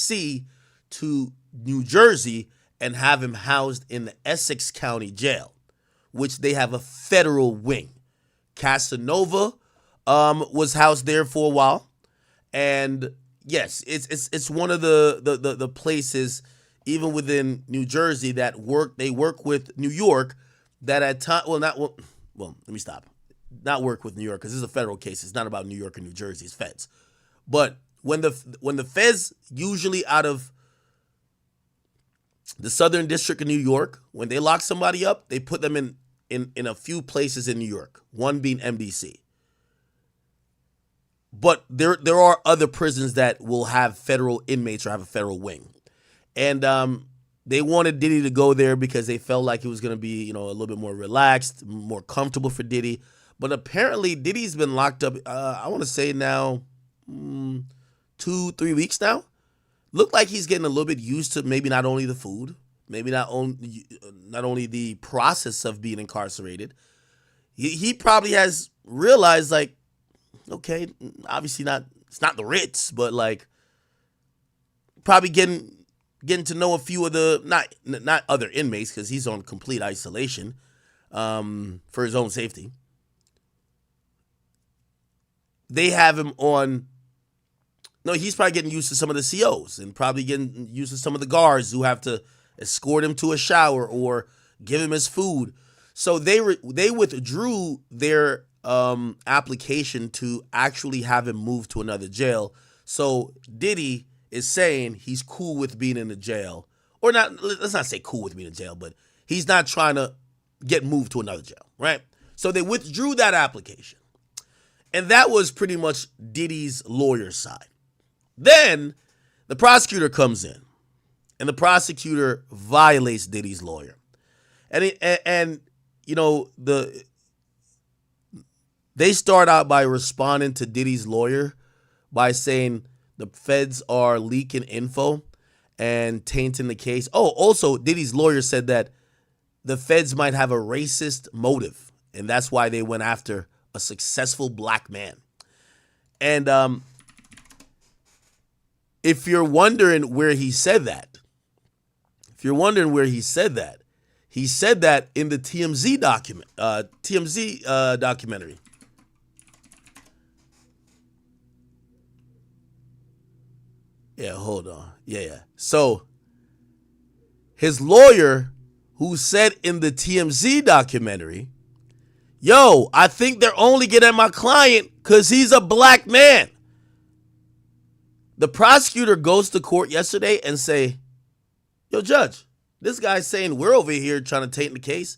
D.C. to New Jersey and have him housed in the Essex County Jail, which they have a federal wing. Casanova was housed there for a while, and yes, it's one of the places, even within New Jersey, that they work with New York, that at time let me stop. Not work with New York, because this is a federal case. It's not about New York and New Jersey. It's feds. But when the feds, usually out of the Southern District of New York, when they lock somebody up, they put them in a few places in New York, one being MDC. But there are other prisons that will have federal inmates or have a federal wing. And they wanted Diddy to go there because they felt like it was going to be, a little bit more relaxed, more comfortable for Diddy. But apparently Diddy's been locked up, I want to say now, 2-3 weeks now. Looked like he's getting a little bit used to maybe not only the food, maybe not only the process of being incarcerated. He probably has realized, like, okay, obviously it's not the Ritz, but like probably getting to know a few of the not other inmates, because he's on complete isolation for his own safety. They have him on. No, he's probably getting used to some of the COs and probably getting used to some of the guards who have to escort him to a shower or give him his food. So they withdrew their application to actually have him moved to another jail. So Diddy is saying he's cool with being in the jail, or not. Let's not say cool with being in jail, but he's not trying to get moved to another jail, right? So they withdrew that application, and that was pretty much Diddy's lawyer's side. Then the prosecutor comes in, and the prosecutor violates Diddy's lawyer, and they start out by responding to Diddy's lawyer by saying the feds are leaking info and tainting the case. Oh, also Diddy's lawyer said that the feds might have a racist motive, and that's why they went after a successful black man. And if you're wondering where he said that, he said that in the TMZ documentary. Yeah, hold on. Yeah. So his lawyer, who said in the TMZ documentary, yo, I think they're only getting at my client because he's a black man. The prosecutor goes to court yesterday and say, yo, judge, this guy's saying we're over here trying to taint the case.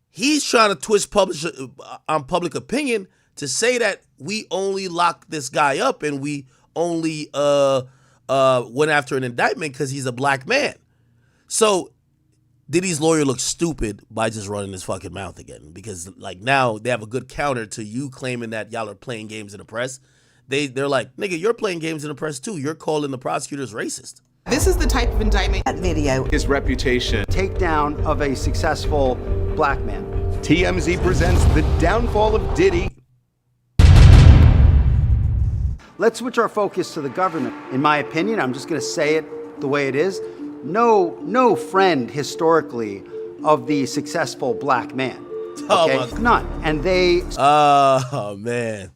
He's trying to twist public opinion to say that we only locked this guy up and we only went after an indictment because he's a black man. So Diddy's lawyer looks stupid by just running his fucking mouth again, because like now they have a good counter to you claiming that y'all are playing games in the press. They're like, nigga, you're playing games in the press too. You're calling the prosecutors racist. This is the type of indictment. That video. His reputation. Takedown of a successful black man. TMZ presents the downfall of Diddy. Let's switch our focus to the government. In my opinion, I'm just going to say it the way it is. No friend historically of the successful black man. Okay? Oh my. None. And they. Oh man.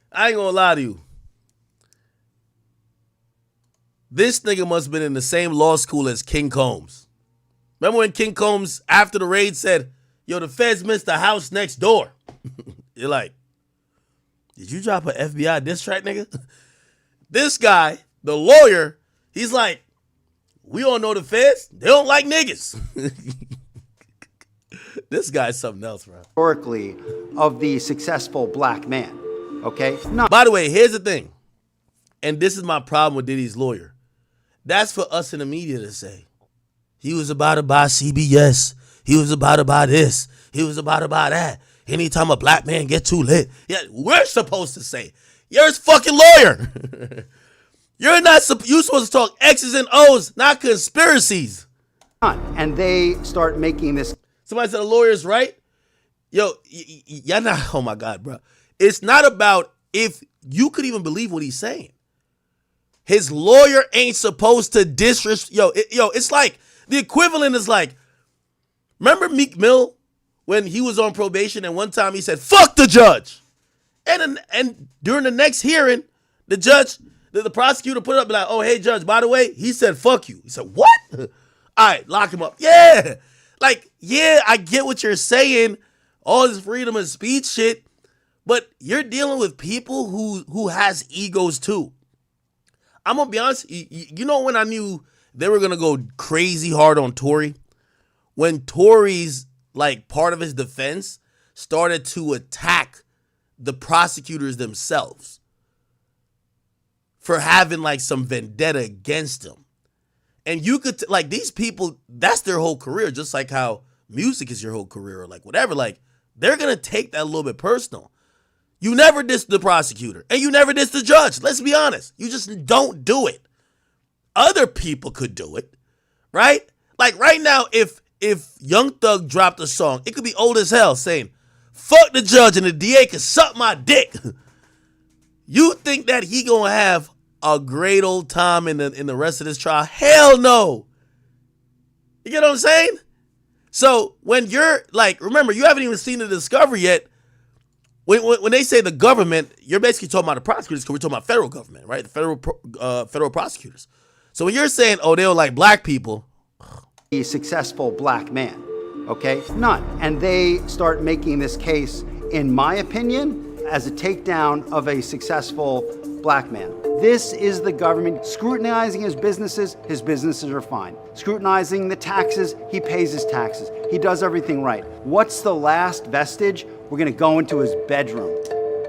I ain't gonna lie to you. This nigga must have been in the same law school as King Combs. Remember when King Combs, after the raid, said, yo, the feds missed the house next door? You're like, did you drop an FBI diss track, nigga? This guy, the lawyer, he's like, we all know the feds. They don't like niggas. This guy's something else, bro. Historically of the successful black man. Okay? No. By the way, here's the thing. And this is my problem with Diddy's lawyer. That's for us in the media to say. He was about to buy CBS. He was about to buy this. He was about to buy that. Anytime a black man get too lit. Yeah, we're supposed to say. You're his fucking lawyer. You're supposed to talk X's and O's, not conspiracies. And they start making this. Somebody said the lawyer's right. Yo, y'all not, oh my God, bro. It's not about if you could even believe what he's saying. His lawyer ain't supposed to it's like the equivalent is like, remember Meek Mill when he was on probation and one time he said, fuck the judge. And during the next hearing, the judge, the prosecutor put it up like, oh, hey, judge, by the way, he said, fuck you. He said, what? All right, lock him up. Yeah. Like, yeah, I get what you're saying. All this freedom of speech shit. But you're dealing with people who has egos too. I'm going to be honest. You know when I knew they were going to go crazy hard on Tory? When Tory's, like, part of his defense started to attack the prosecutors themselves for having like some vendetta against him. And you could, like, these people, that's their whole career, just like how music is your whole career or like whatever. Like, they're going to take that a little bit personal. You never diss the prosecutor and you never diss the judge. Let's be honest. You just don't do it. Other people could do it, right? Like right now, if Young Thug dropped a song, it could be old as hell saying, fuck the judge and the DA can suck my dick. You think that he gonna have a great old time in the rest of this trial? Hell no. You get what I'm saying? So when you're like, remember, you haven't even seen the discovery yet. When they say the government, you're basically talking about the prosecutors because we're talking about federal government, right? The federal prosecutors. So when you're saying, oh, they don't like black people. A successful black man, okay? None. And they start making this case, in my opinion, as a takedown of a successful black man. This is the government scrutinizing his businesses are fine. Scrutinizing the taxes, he pays his taxes. He does everything right. What's the last vestige? We're gonna go into his bedroom.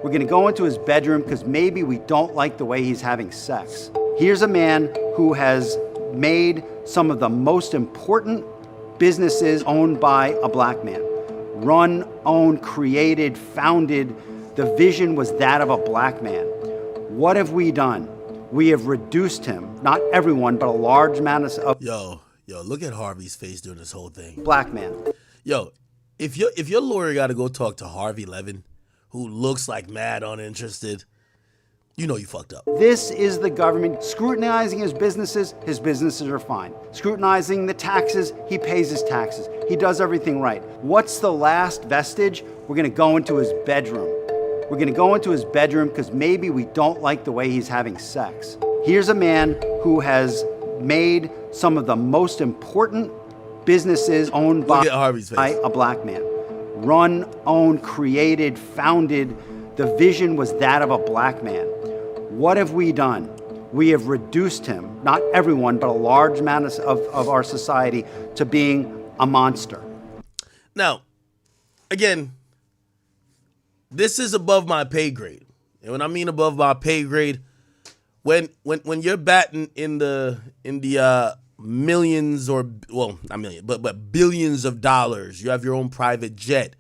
We're gonna go into his bedroom because maybe we don't like the way he's having sex. Here's a man who has made some of the most important businesses owned by a black man. Run, owned, created, founded. The vision was that of a black man. What have we done? We have reduced him, not everyone, but a large amount of Yo, look at Harvey's face during this whole thing. Black man. Yo, if your lawyer got to go talk to Harvey Levin, who looks like mad uninterested, you know you fucked up. This is the government scrutinizing his businesses are fine. Scrutinizing the taxes, he pays his taxes. He does everything right. What's the last vestige? We're gonna go into his bedroom. We're gonna go into his bedroom because maybe we don't like the way he's having sex. Here's a man who has made some of the most important businesses owned by a black man. Run, owned, created, founded. The vision was that of a black man. What have we done? We have reduced him, not everyone, but a large amount of our society, to being a monster. Now, again, this is above my pay grade. And when I mean above my pay grade, when you're batting in the millions, or, well, not million, but billions of dollars, you have your own private jet,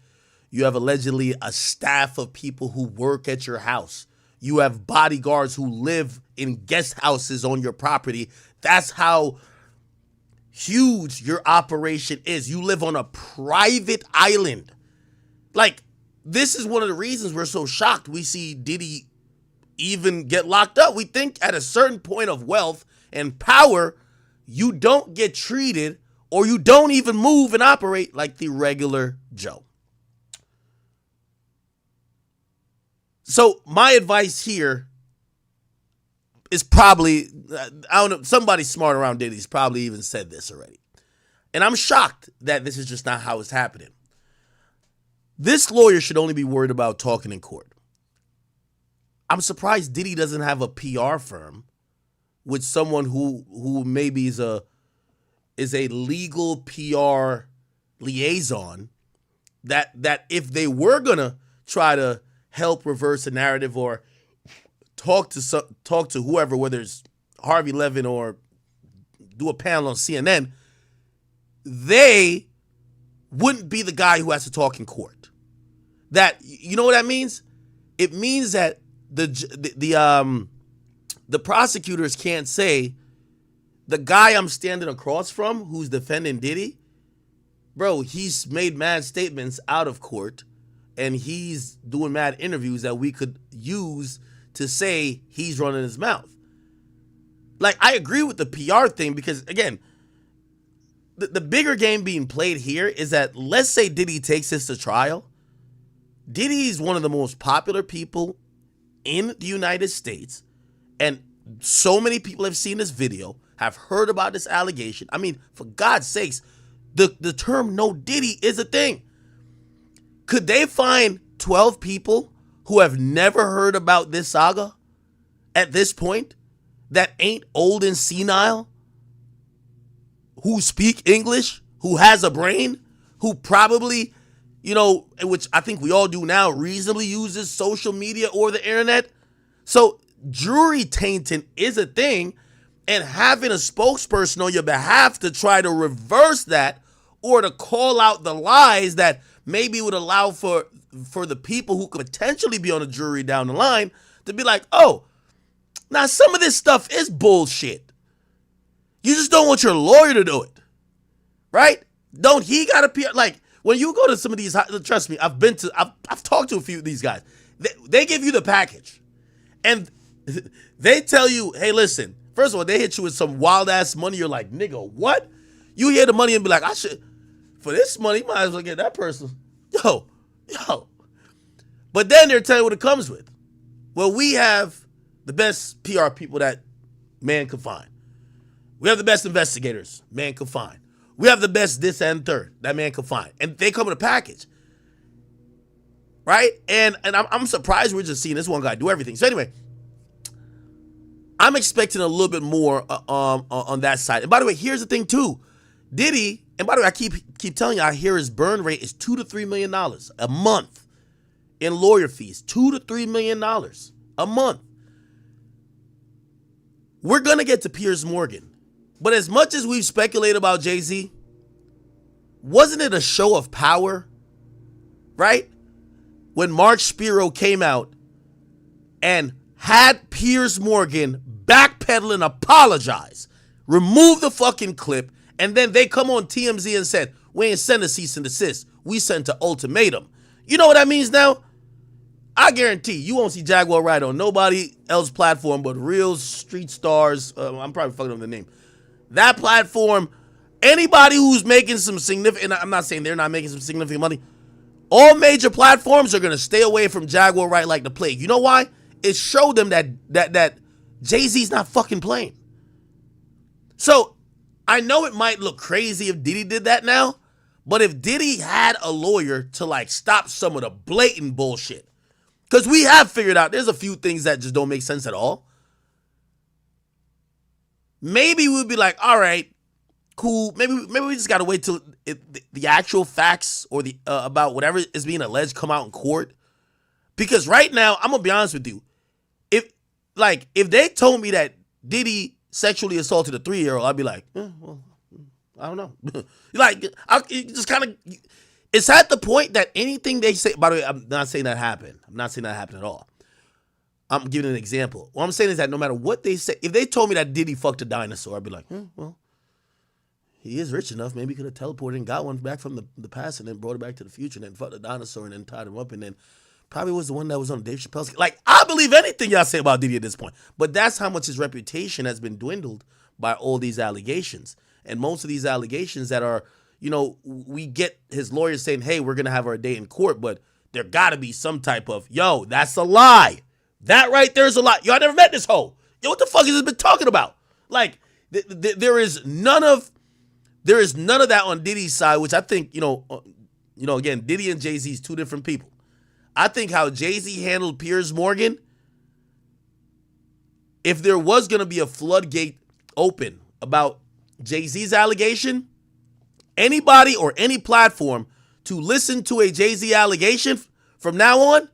you have allegedly a staff of people who work at your house, you have bodyguards who live in guest houses on your property. That's how huge your operation is. You live on a private island. Like, this is one of the reasons we're so shocked we see Diddy even get locked up. We think at a certain point of wealth and power, you don't get treated, or you don't even move and operate like the regular Joe. So my advice here is probably, I don't know, somebody smart around Diddy's probably even said this already. And I'm shocked that this is just not how it's happening. This lawyer should only be worried about talking in court. I'm surprised Diddy doesn't have a PR firm with someone who maybe is a legal PR liaison that if they were gonna try to help reverse a narrative or talk to whoever, whether it's Harvey Levin or do a panel on CNN, they wouldn't be the guy who has to talk in court. That, you know what that means? It means that the prosecutors can't say the guy I'm standing across from who's defending Diddy, bro, he's made mad statements out of court and he's doing mad interviews that we could use to say he's running his mouth. Like, I agree with the PR thing because, again, the bigger game being played here is that, let's say Diddy takes this to trial. Diddy is one of the most popular people in the United States, and so many people have seen this video, have heard about this allegation. I mean, for God's sakes, the term no Diddy is a thing. Could they find 12 people who have never heard about this saga at this point that ain't old and senile, who speak English, who has a brain, who probably, which I think we all do now, reasonably uses social media or the internet? So jury tainting is a thing, and having a spokesperson on your behalf to try to reverse that or to call out the lies that maybe would allow for the people who could potentially be on a jury down the line to be like, oh, now some of this stuff is bullshit. You just don't want your lawyer to do it, right? Don't he got to be like, when you go to some of these, trust me, I've talked to a few of these guys. They give you the package, and they tell you, hey, listen. First of all, they hit you with some wild ass money. You're like, nigga, what? You hear the money and be like, for this money, might as well get that person. Yo. But then they're telling you what it comes with. Well, we have the best PR people that man could find. We have the best investigators man could find. We have the best this and third that man could find. And they come with a package. Right? And I'm surprised we're just seeing this one guy do everything. So anyway, I'm expecting a little bit more on that side. And by the way, here's the thing too. Diddy, and by the way, I keep telling you, I hear his burn rate is $2 to $3 million a month in lawyer fees. $2 to $3 million a month. We're going to get to Piers Morgan. But as much as we've speculated about Jay-Z, wasn't it a show of power? Right? When Mark Spiro came out and had Piers Morgan backpedal and apologize, remove the fucking clip, and then they come on TMZ and said, we ain't send a cease and desist. We sent an ultimatum. You know what that means now? I guarantee you won't see Jaguar Wright on nobody else's platform but real street stars. I'm probably fucking up the name. That platform, anybody who's making some significant, I'm not saying they're not making some significant money, all major platforms are going to stay away from Jaguar Wright like the plague. You know why? It showed them that Jay-Z's not fucking playing. So I know it might look crazy if Diddy did that now, but if Diddy had a lawyer to like stop some of the blatant bullshit, because we have figured out there's a few things that just don't make sense at all. Maybe we'd be like, all right, cool. Maybe we just got to wait till the actual facts or the about whatever is being alleged come out in court. Because right now, I'm going to be honest with you. If they told me that Diddy sexually assaulted a 3-year-old, I'd be like, well, I don't know. It's at the point that anything they say, by the way, I'm not saying that happened. I'm not saying that happened at all. I'm giving an example. What I'm saying is that no matter what they say, if they told me that Diddy fucked a dinosaur, I'd be like, well, he is rich enough. Maybe he could have teleported and got one back from the past and then brought it back to the future and then fucked the dinosaur and then tied him up and then probably was the one that was on Dave Chappelle's. Like, I believe anything y'all say about Diddy at this point. But that's how much his reputation has been dwindled by all these allegations. And most of these allegations that are, we get his lawyers saying, hey, we're going to have our day in court, but there got to be some type of, yo, that's a lie. That right there is a lie. Yo, I never met this hoe. Yo, what the fuck has this been talking about? Like, there is none of that on Diddy's side, which I think, again, Diddy and Jay-Z is two different people. I think how Jay-Z handled Piers Morgan, if there was going to be a floodgate open about Jay-Z's allegation, anybody or any platform to listen to a Jay-Z allegation from now on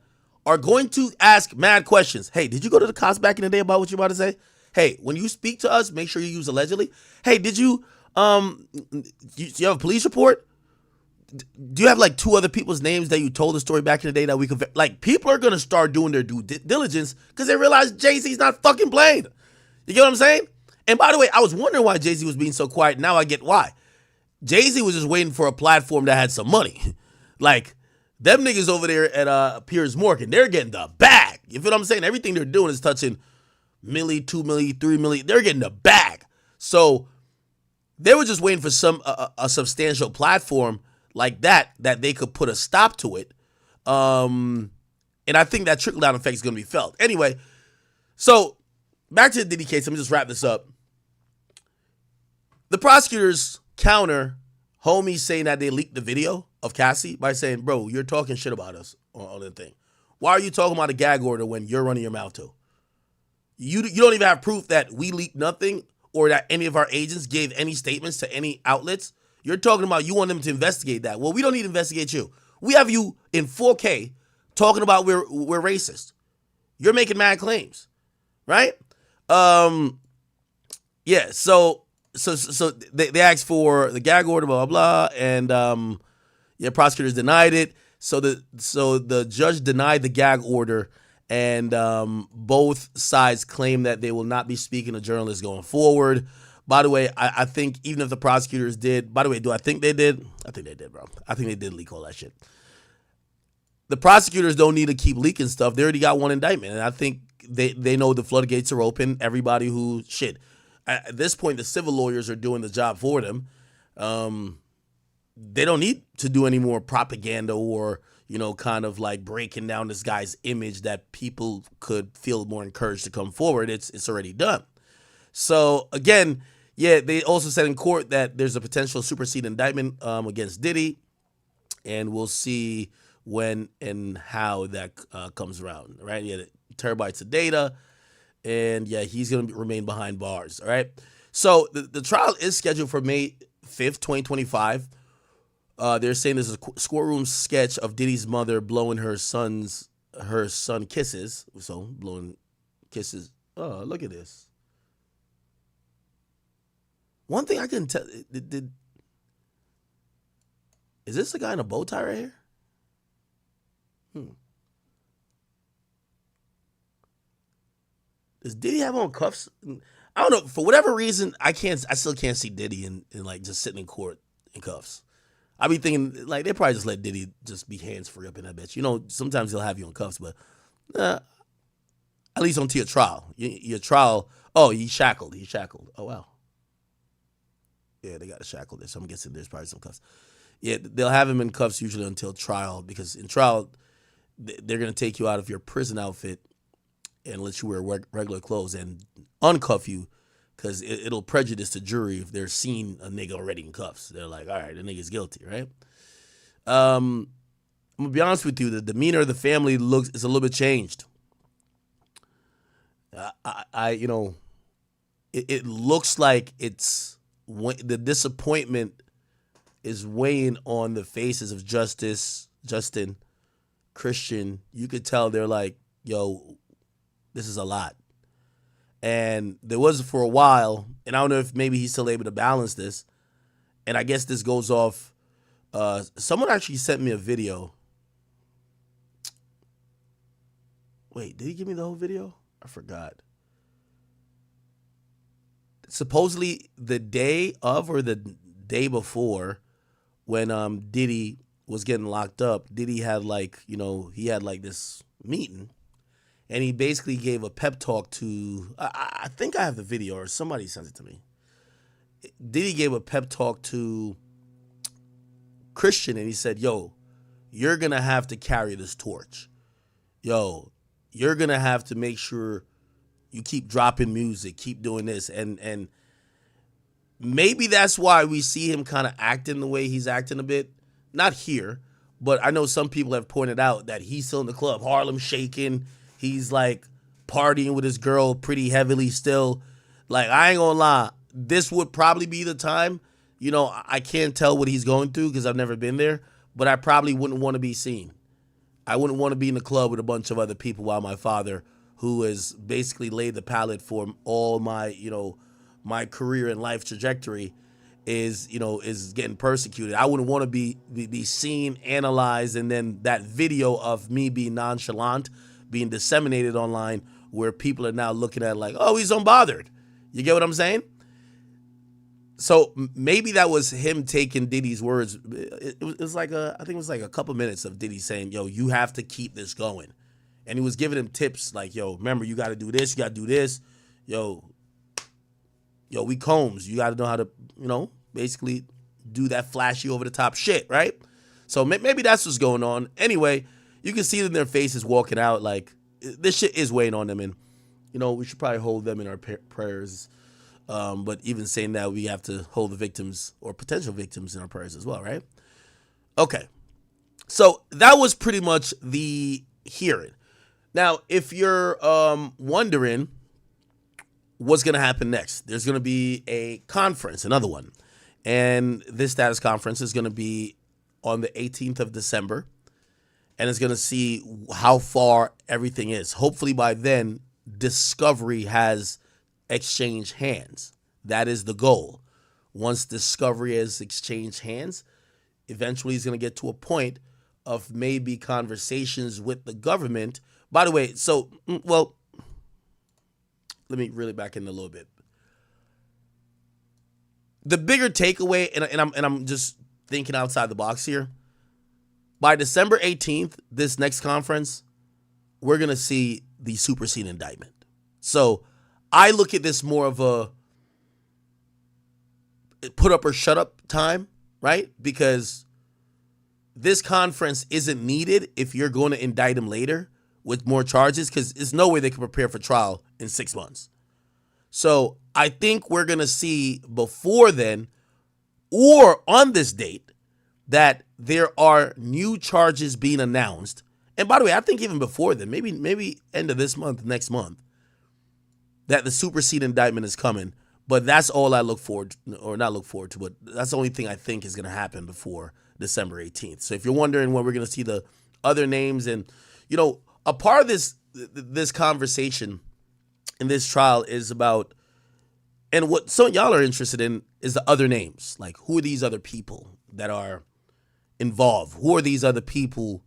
are going to ask mad questions. Hey, did you go to the cops back in the day about what you're about to say? Hey, when you speak to us, make sure you use allegedly. Hey, did you you have a police report? Do you have like 2 other people's names that you told the story back in the day that we could, like, people are going to start doing their due diligence because they realize Jay-Z's not fucking playing. You get what I'm saying? And by the way, I was wondering why Jay-Z was being so quiet. Now I get why. Jay-Z was just waiting for a platform that had some money. Like, them niggas over there at Piers Morgan, they're getting the bag. You feel what I'm saying? Everything they're doing is touching milli, 2 milli, 3 milli. They're getting the bag. So they were just waiting for some a substantial platform like that they could put a stop to it. And I think that trickle down effect is going to be felt. Anyway, so back to the Diddy case. Let me just wrap this up. The prosecutors counter homies saying that they leaked the video of Cassie by saying, bro, you're talking shit about us on the thing. Why are you talking about a gag order when you're running your mouth too? You don't even have proof that we leaked nothing or that any of our agents gave any statements to any outlets. You're talking about you want them to investigate that. Well, we don't need to investigate you. We have you in 4K talking about we're racist. You're making mad claims, right? Yeah. So they asked for the gag order, blah blah blah, and prosecutors denied it. So the judge denied the gag order, and both sides claim that they will not be speaking to journalists going forward. By the way, I think even if the prosecutors did, by the way, do I think they did? I think they did, bro. I think they did leak all that shit. The prosecutors don't need to keep leaking stuff. They already got one indictment, and I think they know the floodgates are open. Everybody who, at this point, the civil lawyers are doing the job for them. They don't need to do any more propaganda or, kind of like breaking down this guy's image that people could feel more encouraged to come forward. It's already done. So, again, they also said in court that there's a potential supersede indictment against Diddy, and we'll see when and how that comes around, right? Terabytes of data, and he's going to remain behind bars, all right? So the trial is scheduled for May 5th, 2025. They're saying there's a courtroom sketch of Diddy's mother blowing her son kisses. So blowing kisses. Oh, look at this. One thing I couldn't tell, is this the guy in a bow tie right here? Does Diddy have on cuffs? I don't know. For whatever reason, I still can't see Diddy in like just sitting in court in cuffs. I be thinking like they probably just let Diddy just be hands free up in that bitch. Sometimes they'll have you in cuffs, but at least until your trial. Your trial. Oh, he's shackled. He's shackled. Oh wow. Yeah, they got to shackle this. So I'm guessing there's probably some cuffs. Yeah, they'll have him in cuffs usually until trial, because in trial they're gonna take you out of your prison outfit and let you wear regular clothes and uncuff you, because it'll prejudice the jury if they're seeing a nigga already in cuffs. They're like, all right, the nigga's guilty, right? I'm gonna be honest with you, the demeanor of the family is a little bit changed. It looks like the disappointment is weighing on the faces of Justin, Christian. You could tell they're like, yo, this is a lot. And there was for a while, and I don't know if maybe he's still able to balance this. And I guess this goes off. Someone actually sent me a video. Wait, did he give me the whole video? I forgot. Supposedly the day of or the day before, when Diddy was getting locked up, Diddy had he had this meeting. And he basically gave a pep talk to, I think I have the video or somebody sent it to me. Diddy gave a pep talk to Christian, and he said, yo, you're going to have to carry this torch. Yo, you're going to have to make sure you keep dropping music, keep doing this. And maybe that's why we see him kind of acting the way he's acting a bit. Not here, but I know some people have pointed out that he's still in the club, Harlem shaking. He's like partying with his girl pretty heavily still. Like, I ain't gonna lie, this would probably be the time. I can't tell what he's going through because I've never been there, but I probably wouldn't want to be seen. I wouldn't want to be in the club with a bunch of other people while my father, who has basically laid the palette for all my, my career and life trajectory, is getting persecuted. I wouldn't want to be seen, analyzed, and then that video of me being nonchalant being disseminated online where people are now looking at like, oh, he's unbothered. You get what I'm saying? So maybe that was him taking Diddy's words. It was like I think it was like a couple minutes of Diddy saying, yo, you have to keep this going. And he was giving him tips like, yo, remember, you got to do this, you got to do this. yo, we Combs. You got to know how to, basically do that flashy over the top shit, right? So maybe that's what's going on. Anyway, you can see it in their faces walking out. Like, this shit is weighing on them, and we should probably hold them in our prayers. But even saying that, we have to hold the victims or potential victims in our prayers as well, right? Okay. So that was pretty much the hearing. Now, if you're wondering what's going to happen next, there's going to be a conference, another one. And this status conference is going to be on the 18th of December. And it's going to see how far everything is. Hopefully by then, Discovery has exchanged hands. That is the goal. Once Discovery has exchanged hands, eventually he's going to get to a point of maybe conversations with the government. By the way, so, let me really back in a little bit. The bigger takeaway, and I'm just thinking outside the box here, by December 18th, this next conference, we're going to see the supersede indictment. So I look at this more of a put up or shut up time, right? Because this conference isn't needed if you're going to indict him later with more charges, because there's no way they can prepare for trial in 6 months. So I think we're going to see before then or on this date that there are new charges being announced. And by the way, I think even before then, maybe end of this month, next month, that the supersede indictment is coming. But that's all I look forward to, or not look forward to, but that's the only thing I think is going to happen before December 18th. So if you're wondering when we're going to see the other names, and, a part of this conversation in this trial is about, and what some of y'all are interested in is the other names. Like, who are these other people that are involved? Who are these other people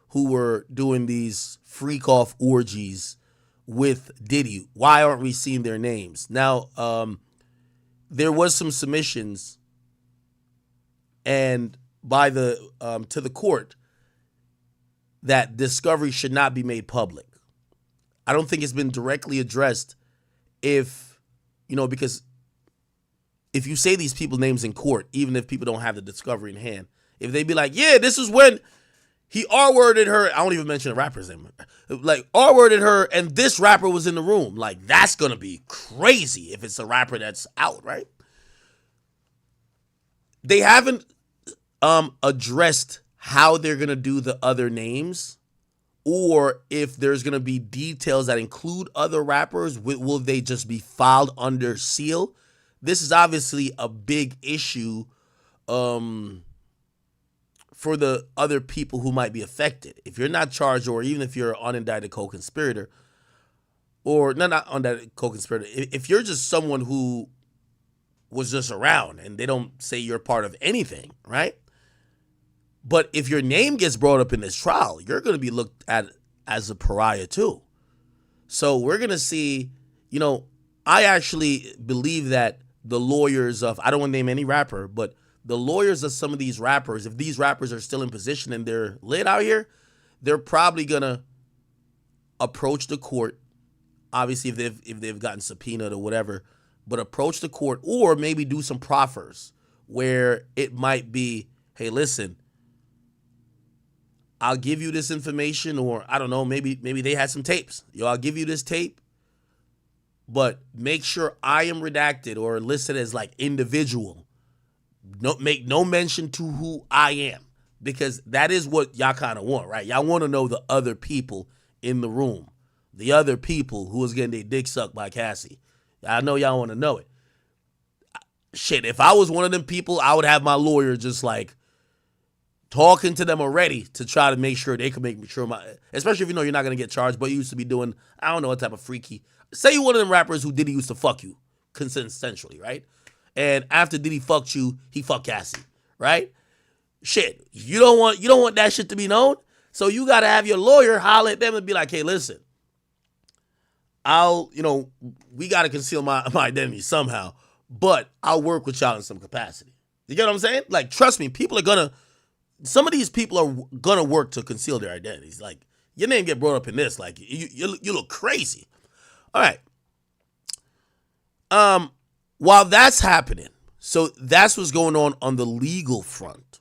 who were doing these freak-off orgies with Diddy? Why aren't we seeing their names? Now, there was some submissions and by the to the court that Discovery should not be made public. I don't think it's been directly addressed if, because if you say these people's names in court, even if people don't have the Discovery in hand, if they be like, yeah, this is when he R-worded her, I won't even mention the rapper's name, like R-worded her and this rapper was in the room, like that's going to be crazy if it's a rapper that's out, right? They haven't addressed how they're going to do the other names, or if there's going to be details that include other rappers. Will they just be filed under seal? This is obviously a big issue for the other people who might be affected. If you're not charged, or even if you're an unindicted co-conspirator, or not unindicted co-conspirator, if you're just someone who was just around and they don't say you're part of anything, right? But if your name gets brought up in this trial, you're going to be looked at as a pariah too. So we're going to see, I actually believe that the lawyers of, I don't want to name any rapper, but the lawyers of some of these rappers, if these rappers are still in position and they're lit out here, they're probably going to approach the court, obviously if they've gotten subpoenaed or whatever, but approach the court or maybe do some proffers where it might be, hey, listen, I'll give you this information, or I don't know, maybe they had some tapes. I'll give you this tape, but make sure I am redacted or listed as like individual. Make no mention to who I am, because that is what y'all kind of want, right? Y'all want to know the other people in the room, the other people who was getting their dick sucked by Cassie. I know y'all want to know it. Shit, if I was one of them people, I would have my lawyer just like talking to them already to try to make sure they can make sure especially if you're not going to get charged, but you used to be doing, I don't know what type of freaky. Say you're one of them rappers who Diddy used to fuck you consensually, right? And after Diddy fucked you, he fucked Cassie, right? Shit, you don't want that shit to be known. So you got to have your lawyer holler at them and be like, hey, listen, we got to conceal my identity somehow, but I'll work with y'all in some capacity. You get what I'm saying? Like, trust me, some of these people are going to work to conceal their identities. Like, your name get brought up in this, like, you look crazy. All right. While that's happening, so that's what's going on the legal front.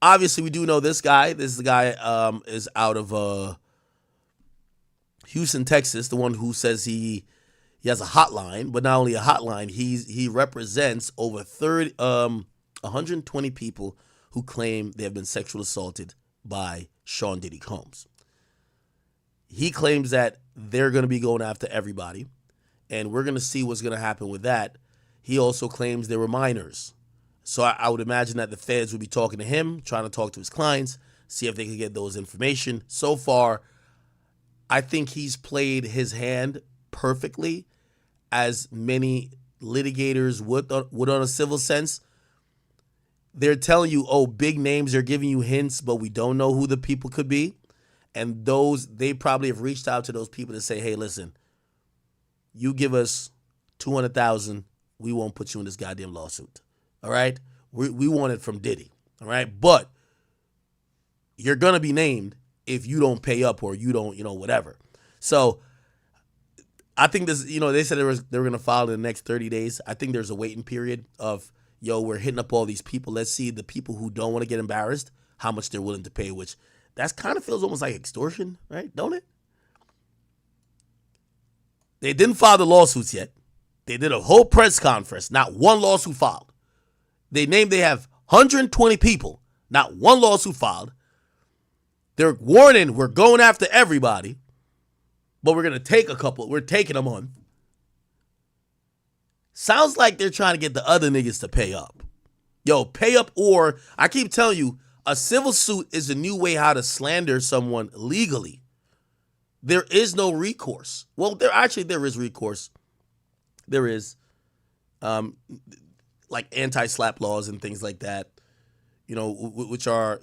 Obviously, we do know this guy. This guy is out of Houston, Texas, the one who says he has a hotline, but not only a hotline, he represents over 120 people who claim they have been sexually assaulted by Sean Diddy Combs. He claims that they're going to be going after everybody, and we're going to see what's going to happen with that. He also claims they were minors. So I would imagine that the feds would be talking to him, trying to talk to his clients, see if they can get those information. So far, I think he's played his hand perfectly, as many litigators would on a civil sense. They're telling you, oh, big names, they're giving you hints, but we don't know who the people could be. And they probably have reached out to those people to say, hey, listen, you give us $200,000, we won't put you in this goddamn lawsuit. All right? We want it from Diddy. All right? But you're going to be named if you don't pay up or you don't, whatever. So I think this, they said they were going to file in the next 30 days. I think there's a waiting period of, we're hitting up all these people. Let's see the people who don't want to get embarrassed, how much they're willing to pay, which that's kind of feels almost like extortion, right? Don't it? They didn't file the lawsuits yet. They did a whole press conference. Not one lawsuit filed. They have 120 people. Not one lawsuit filed. They're warning, we're going after everybody, but we're going to take a couple. We're taking them on. Sounds like they're trying to get the other niggas to pay up. Pay up, or I keep telling you, a civil suit is a new way how to slander someone legally. There is no recourse. Well, there is recourse. There is like anti-slap laws and things like that, which are,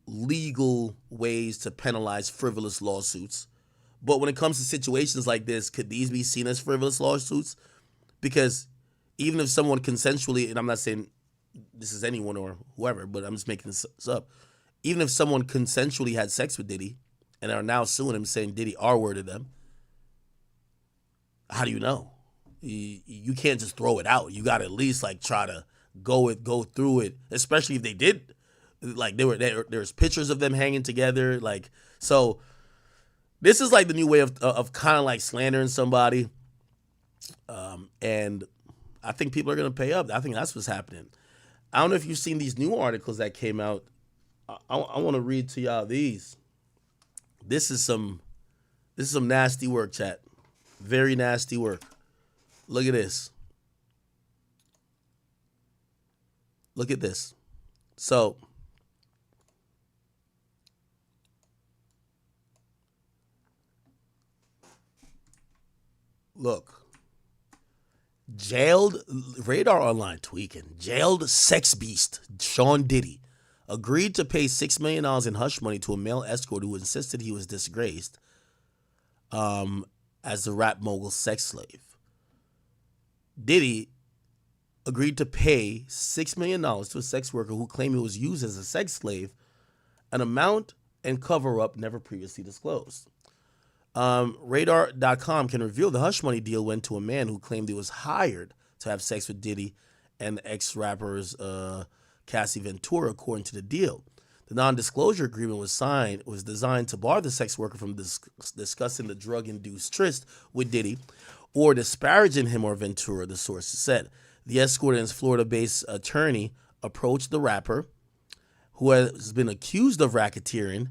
legal ways to penalize frivolous lawsuits. But when it comes to situations like this, could these be seen as frivolous lawsuits? Because even if someone consensually, and I'm not saying this is anyone or whoever, but I'm just making this up. Even if someone consensually had sex with Diddy and are now suing him saying Diddy R-worded them, how do you know? You can't just throw it out. You got to at least try to go through it, especially if they did. There's pictures of them hanging together. So this is the new way of kind of slandering somebody. And I think people are going to pay up. I think that's what's happening. I don't know if you've seen these new articles that came out. I want to read to y'all these. This is some nasty work, chat. Very nasty work. Look at this. Look at this. So, look. Jailed, Radar Online tweaking, jailed sex beast Sean Diddy agreed to pay $6 million in hush money to a male escort who insisted he was disgraced as the rap mogul's sex slave. Diddy agreed to pay $6 million to a sex worker who claimed he was used as a sex slave, an amount and cover-up never previously disclosed. Radar.com can reveal the hush money deal went to a man who claimed he was hired to have sex with Diddy and the ex-rappers Cassie Ventura, according to the deal. The non-disclosure agreement was designed to bar the sex worker from discussing the drug-induced tryst with Diddy or disparaging him or Ventura, the source said. The escort and his Florida-based attorney approached the rapper, who has been accused of racketeering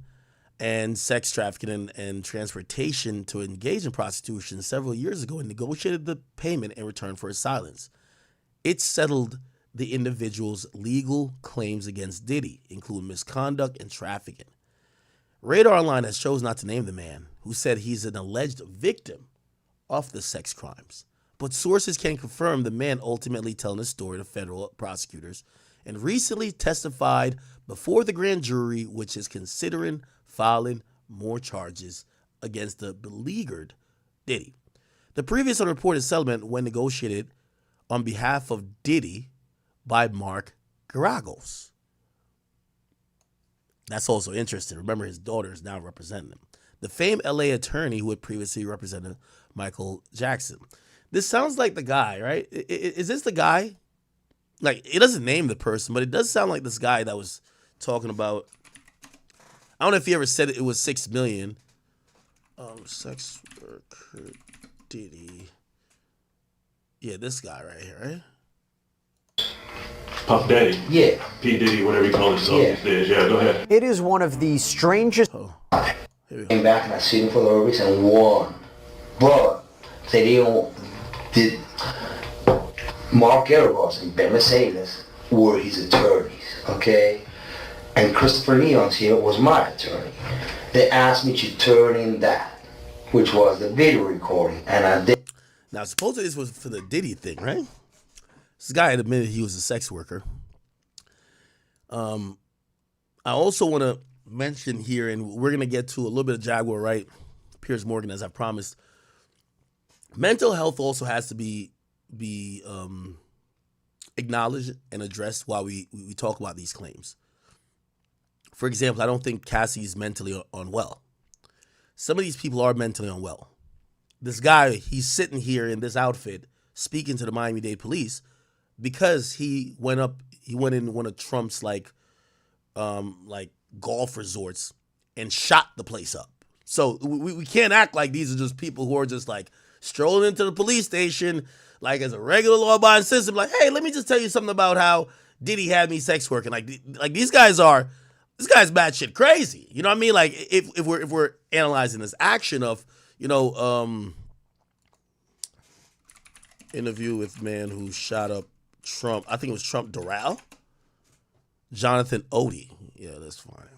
and sex trafficking and transportation to engage in prostitution several years ago, and negotiated the payment in return for his silence. It settled the individual's legal claims against Diddy, including misconduct and trafficking. Radar Online has chosen not to name the man, who said he's an alleged victim of the sex crimes. But sources can confirm the man ultimately telling his story to federal prosecutors and recently testified before the grand jury, which is considering filing more charges against the beleaguered Diddy. The previous unreported settlement was negotiated on behalf of Diddy by Mark Garagos. That's also interesting. Remember, his daughter is now representing him. The famed LA attorney who had previously represented Michael Jackson. This sounds like the guy, right? Is this the guy? Like, it doesn't name the person, but it does sound like this guy that was talking about. I don't know if he ever said it was 6 million. Sex worker Diddy. Yeah, this guy right here, right? Puff Daddy. Yeah. P. Diddy, whatever you call himself these days. Yeah, go ahead. It is one of the strangest. Here we go. Came back and I seen him for the Olympics and won. But they did Mark Garagos and Ben Mercedes were his attorneys, okay? And Christopher Leon's here was my attorney. They asked me to turn in that, which was the video recording, and I did. Now, supposedly this was for the Diddy thing, right? This guy had admitted he was a sex worker. I also want to mention here, and we're going to get to a little bit of Jaguar Wright, Piers Morgan, as I promised. Mental health also has to be acknowledged and addressed while we talk about these claims. For example, I don't think Cassie's mentally unwell. Some of these people are mentally unwell. This guy, he's sitting here in this outfit speaking to the Miami-Dade police because he went in one of Trump's like golf resorts and shot the place up. So we can't act like these are just people who are just like strolling into the police station like as a regular law-abiding citizen, like, hey, let me just tell you something about how Diddy had me sex working. Like these guys are, this guy's batshit crazy. You know what I mean? Like if we're analyzing this action of, you know, interview with man who shot up Trump. I think it was Trump Doral. Jonathan Odie. Yeah, that's fine.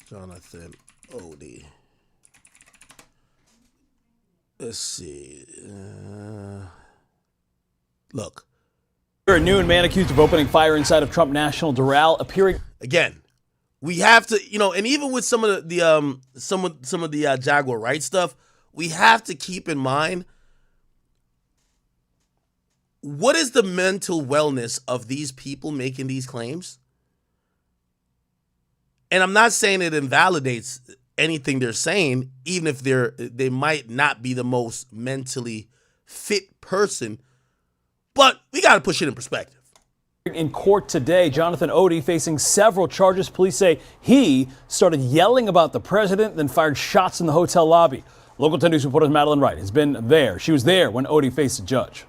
Jonathan Odie. Let's see. Look. A noon, man accused of opening fire inside of Trump National Doral appearing Again, we have to, you know, and even with some of the Jaguar Wright stuff, we have to keep in mind what is the mental wellness of these people making these claims? And I'm not saying it invalidates anything they're saying, even if they might not be the most mentally fit person, but we got to push it in perspective. in court today. Jonathan Odie facing several charges. Police say he started yelling about the president, then fired shots in the hotel lobby. Local 10 News reporter Madeline Wright has been there. She was there when Odie faced a judge.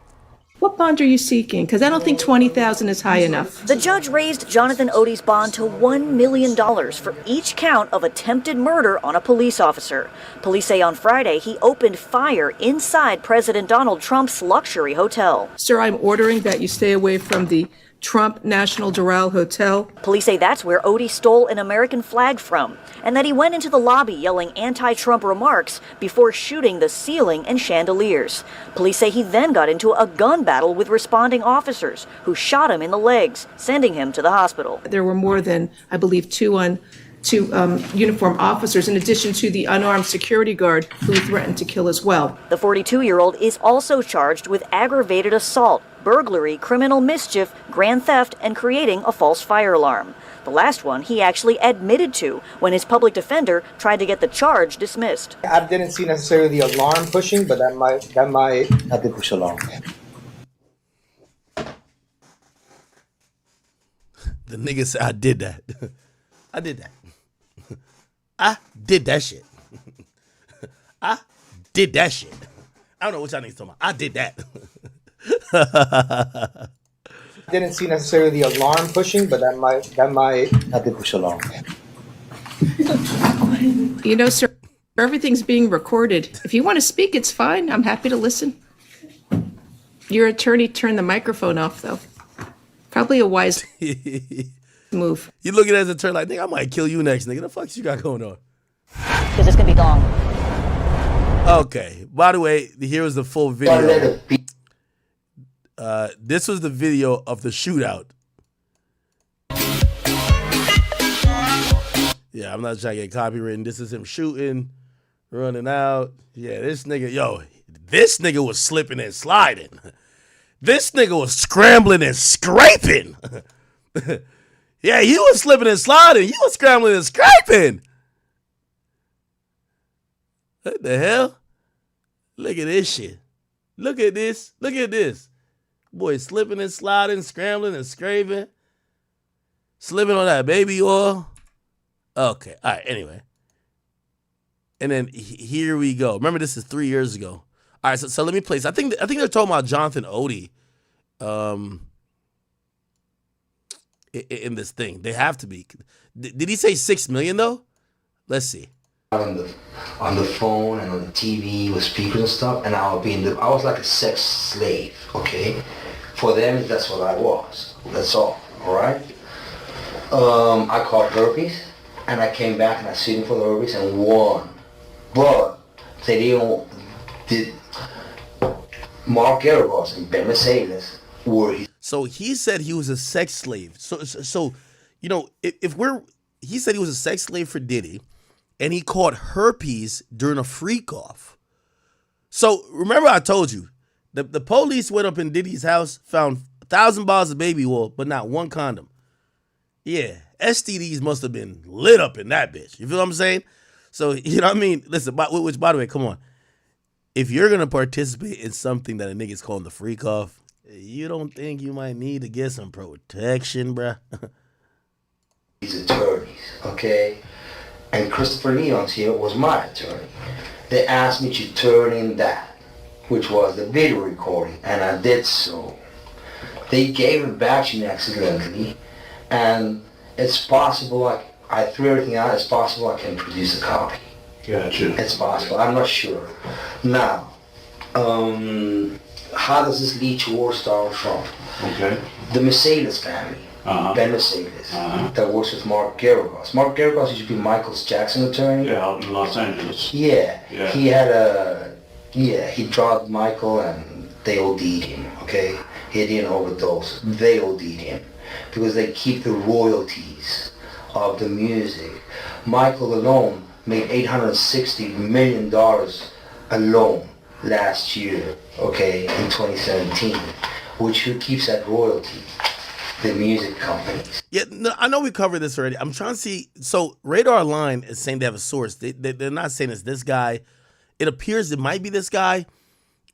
What bond are you seeking? Because I don't think $20,000 is high enough. The judge raised Jonathan Odie's bond to $1 million for each count of attempted murder on a police officer. Police say on Friday he opened fire inside President Donald Trump's luxury hotel. Sir, I'm ordering that you stay away from the Trump National Doral Hotel. Police say that's where Odie stole an American flag from, and that he went into the lobby yelling anti-Trump remarks before shooting the ceiling and chandeliers. Police say he then got into a gun battle with responding officers who shot him in the legs, sending him to the hospital. There were more than, I believe, two uniformed officers, in addition to the unarmed security guard who threatened to kill as well. The 42-year-old is also charged with aggravated assault, burglary, criminal mischief, grand theft, and creating a false fire alarm. The last one he actually admitted to when his public defender tried to get the charge dismissed. I didn't see necessarily the alarm pushing, but that might I did push alarm. The nigga said, I did that. I did that. I did that shit. I did that shit. I don't know what y'all niggas talking about. I did that. I didn't see necessarily the alarm pushing, but that might I did push alarm. You know, sir, everything's being recorded. If you want to speak, it's fine. I'm happy to listen. Your attorney turned the microphone off, though. Probably a wise move. You looking at the attorney like, nigga, I might kill you next, nigga. The fuck you got going on? Because it's going to be long. Okay. By the way, here was the full video. This was the video of the shootout. Yeah, I'm not trying to get copywritten. This is him shooting, running out. Yeah, this nigga was slipping and sliding. This nigga was scrambling and scraping. Yeah, you was slipping and sliding. You was scrambling and scraping. What the hell? Look at this shit. Look at this. Look at this. Boy, slipping and sliding, scrambling and scraping. Slipping on that baby oil. Okay. All right. Anyway. And then here we go. Remember, this is 3 years ago. All right. So let me place. I think they're talking about Jonathan Odie. In this thing. They have to be. Did he say 6 million though? Let's see. On the phone and on the TV with speakers and stuff, and I was like a sex slave, okay? For them, that's what I was. That's all right? I caught herpes, and I came back and I sued for the herpes and won. But they did Mark Garagos and Ben Mercedes were his. So he said he was a sex slave. So you know, he said he was a sex slave for Diddy, and he caught herpes during a freak-off. So remember I told you, the police went up in Diddy's house, found 1,000 bottles of baby oil, but not one condom. Yeah, STDs must have been lit up in that bitch. You feel what I'm saying? So, you know what I mean? Listen, which, by the way, come on. If you're going to participate in something that a nigga's calling the freak-off, you don't think you might need to get some protection, bruh? These attorneys, okay? And Christopher Leon's here was my attorney. They asked me to turn in that, which was the video recording, and I did so. They gave it back to me accidentally, and it's possible, I threw everything out, it's possible I can produce a copy. Gotcha. It's possible, I'm not sure. Now, how does this lead towards Donald Trump? Okay. The Mercedes family, Ben Mercedes, that works with Mark Garagos. Mark Garagos used to be Michael Jackson's attorney. Yeah, out in Los Angeles. Yeah. Yeah. He had he drugged Michael and they OD'd him, okay? He didn't overdose. They OD'd him because they keep the royalties of the music. Michael alone made $860 million alone last year, okay, in 2017, which who keeps that royalty? The music companies. Yeah, no, I know we covered this already. I'm trying to see. So Radar Line is saying they have a source. They're not saying it's this guy. It appears it might be this guy,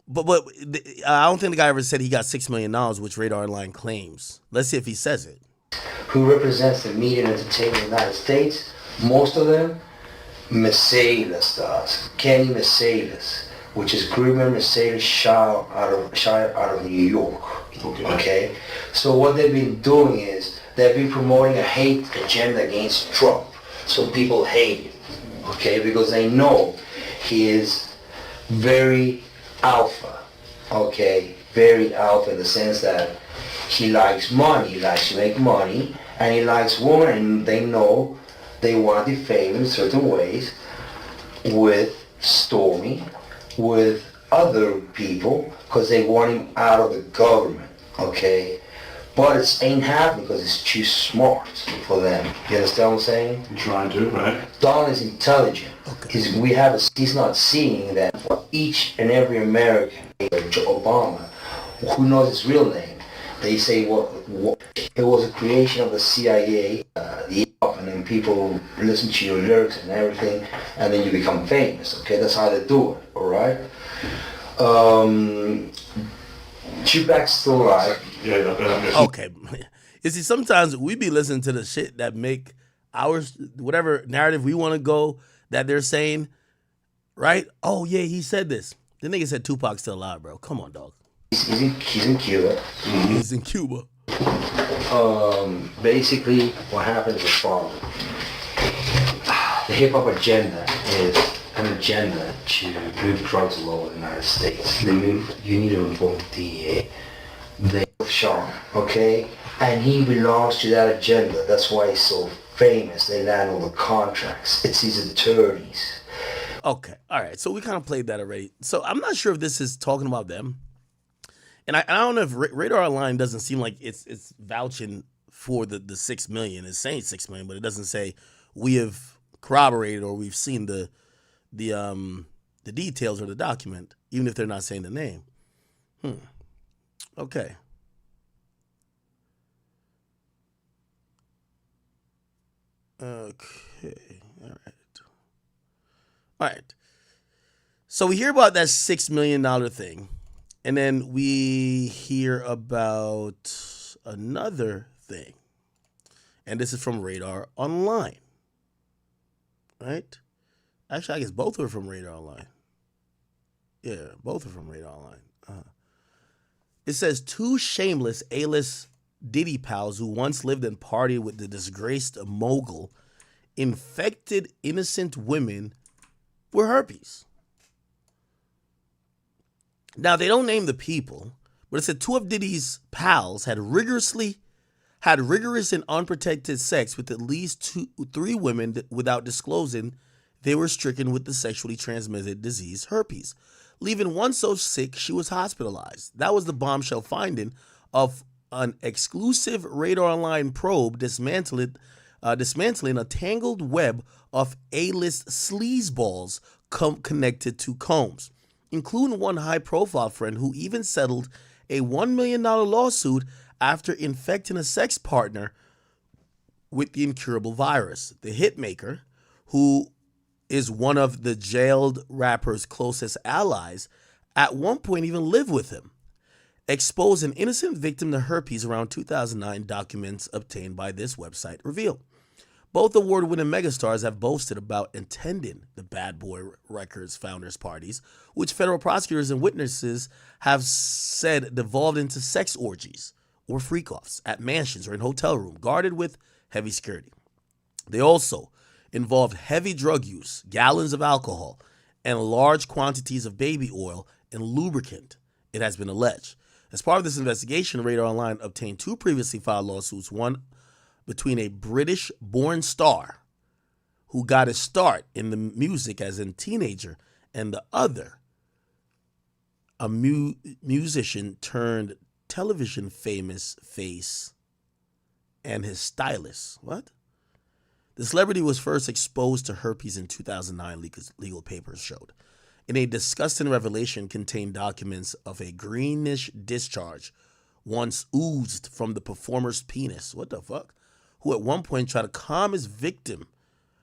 but I don't think the guy ever said he got $6 million, which Radar Line claims. Let's see if he says it. Who represents the media and entertainment in the United States? Most of them, Mercedes does. Kenny Mercedes, which is Greenman Mercedes Shire out of New York. Okay. So what they've been doing is they've been promoting a hate agenda against Trump. So people hate him. Okay, because they know he is very alpha. Okay, very alpha in the sense that he likes money, he likes to make money, and he likes women, and they know they want to defame him in certain ways with Stormy, with other people, because they want him out of the government, okay? But it ain't happening because it's too smart for them. You understand what I'm saying? I'm trying to, right? Don is intelligent. Okay. He's not seeing that for each and every American, Obama, who knows his real name, they say it was a creation of the CIA, and then people listen to your lyrics and everything, and then you become famous. Okay, that's how they do it. All right. Tupac's still alive. Yeah. Okay. You see, sometimes we be listening to the shit that make ours, whatever narrative we want to go that they're saying, right? Oh yeah, he said this. The nigga said Tupac's still alive, bro. Come on, dog. He's in Cuba. Mm-hmm. He's in Cuba. Basically, what happens is the following. The hip-hop agenda is an agenda to move drugs all over the United States. You need to involve the Sean, okay? And he belongs to that agenda. That's why he's so famous. They land all the contracts. It's his attorneys. Okay, all right. So we kind of played that already. So I'm not sure if this is talking about them. And I don't know if Radar Line doesn't seem like it's vouching for the 6 million. It's saying 6 million, but it doesn't say we have corroborated or we've seen the details or the document, even if they're not saying the name. Okay. Okay. All right. So we hear about that $6 million thing, and then we hear about another thing. And this is from Radar Online. Right? Actually, I guess both are from Radar Online. Yeah, both are from Radar Online. It says 2 shameless A-list Diddy pals who once lived and partied with the disgraced mogul infected innocent women with herpes. Now, they don't name the people, but it said 2 of Diddy's pals had rigorous and unprotected sex with at least 3 women without disclosing they were stricken with the sexually transmitted disease herpes, leaving one so sick she was hospitalized. That was the bombshell finding of an exclusive Radar Online probe dismantling a tangled web of A-list sleazeballs connected to Combs, including one high-profile friend who even settled a $1 million lawsuit after infecting a sex partner with the incurable virus. The hitmaker, who is one of the jailed rapper's closest allies, at one point even lived with him, exposed an innocent victim to herpes around 2009, documents obtained by this website reveal. Both award-winning megastars have boasted about attending the Bad Boy Records founders' parties, which federal prosecutors and witnesses have said devolved into sex orgies or freak-offs at mansions or in hotel rooms guarded with heavy security. They also involved heavy drug use, gallons of alcohol, and large quantities of baby oil and lubricant, it has been alleged. As part of this investigation, Radar Online obtained 2 previously filed lawsuits, one between a British-born star who got a start in the music as a teenager, and the other, a musician turned television famous face and his stylist. What? The celebrity was first exposed to herpes in 2009, legal papers showed. In a disgusting revelation contained documents of a greenish discharge once oozed from the performer's penis. What the fuck? Who at one point tried to calm his victim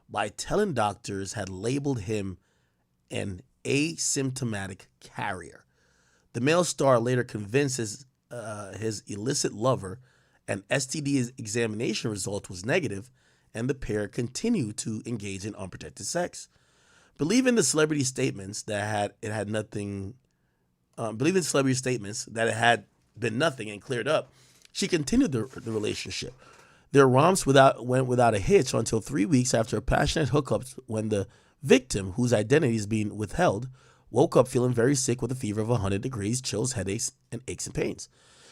by telling doctors had labeled him an asymptomatic carrier. The male star later convinced his illicit lover an STD examination result was negative, and the pair continued to engage in unprotected sex. Believing the celebrity statements that it had been nothing and cleared up, she continued the relationship. Their romps went without a hitch until 3 weeks after a passionate hookup when the victim, whose identity is being withheld, woke up feeling very sick with a fever of 100 degrees, chills, headaches, and aches and pains.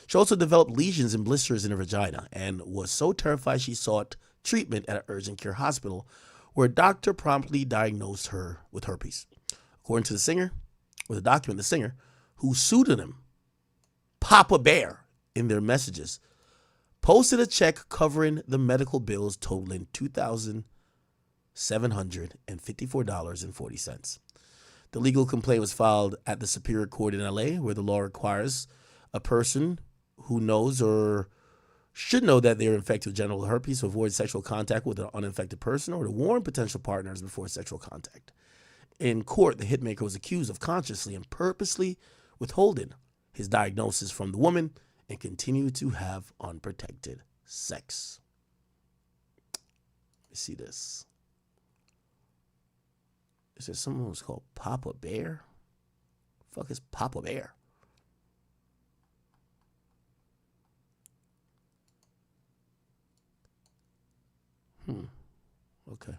She also developed lesions and blisters in her vagina and was so terrified she sought treatment at an urgent care hospital where a doctor promptly diagnosed her with herpes. According to the singer, the singer, whose pseudonym, Papa Bear, in their messages, posted a check covering the medical bills totaling $2,754.40. The legal complaint was filed at the Superior Court in LA, where the law requires a person who knows or should know that they are infected with genital herpes to avoid sexual contact with an uninfected person or to warn potential partners before sexual contact. In court, the hitmaker was accused of consciously and purposely withholding his diagnosis from the woman and continued to have unprotected sex. Let me see this. Is there someone who's called Papa Bear? Fuck is Papa Bear? Okay.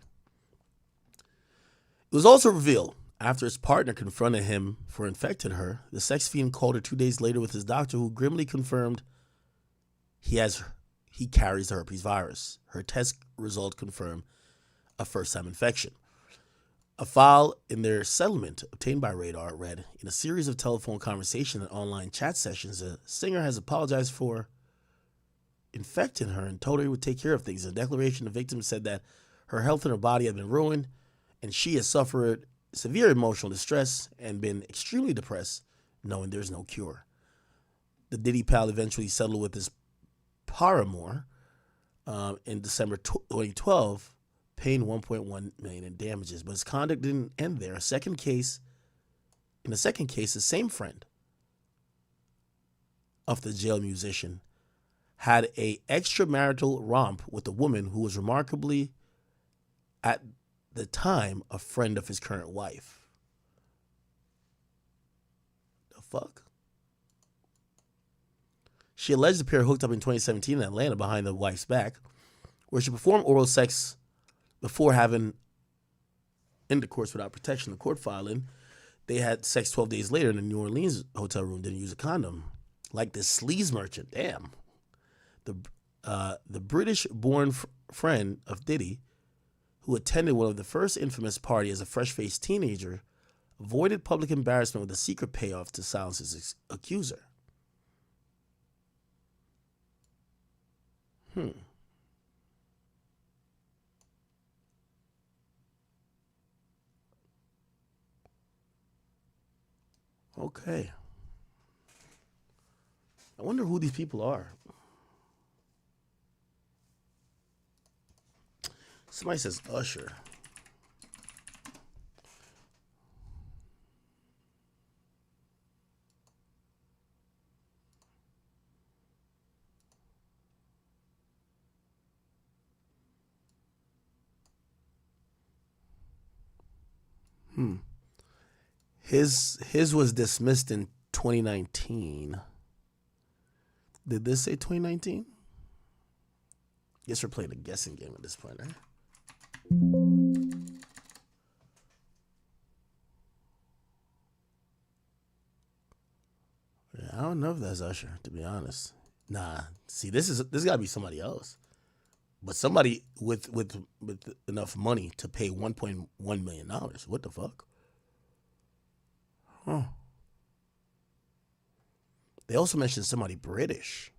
It was also revealed after his partner confronted him for infecting her, the sex fiend called her 2 days later with his doctor, who grimly confirmed he carries the herpes virus. Her test result confirmed a first-time infection. A file in their settlement obtained by Radar read, in a series of telephone conversations and online chat sessions, the singer has apologized for infecting her and told her he would take care of things. In a declaration, the victim said that her health and her body had been ruined, and she has suffered severe emotional distress and been extremely depressed, knowing there's no cure. The Diddy pal eventually settled with his paramour in December 2012, paying $1.1 million in damages. But his conduct didn't end there. A second case In the second case, the same friend of the jail musician had a extramarital romp with a woman who was remarkably, at the time, a friend of his current wife. The fuck? She alleged the pair hooked up in 2017 in Atlanta behind the wife's back, where she performed oral sex before having intercourse without protection. The court filing, they had sex 12 days later in the New Orleans hotel room, didn't use a condom. Like this sleaze merchant, damn. The British-born friend of Diddy, who attended one of the first infamous party as a fresh-faced teenager, avoided public embarrassment with a secret payoff to silence his accuser. Okay. I wonder who these people are. Somebody says Usher. His was dismissed in 2019. Did this say 2019? Guess we're playing a guessing game at this point, right? Yeah, I don't know if that's Usher, to be honest. Nah, see, this gotta be somebody else. But somebody with enough money to pay $1.1 million. What the fuck? Huh. They also mentioned somebody British.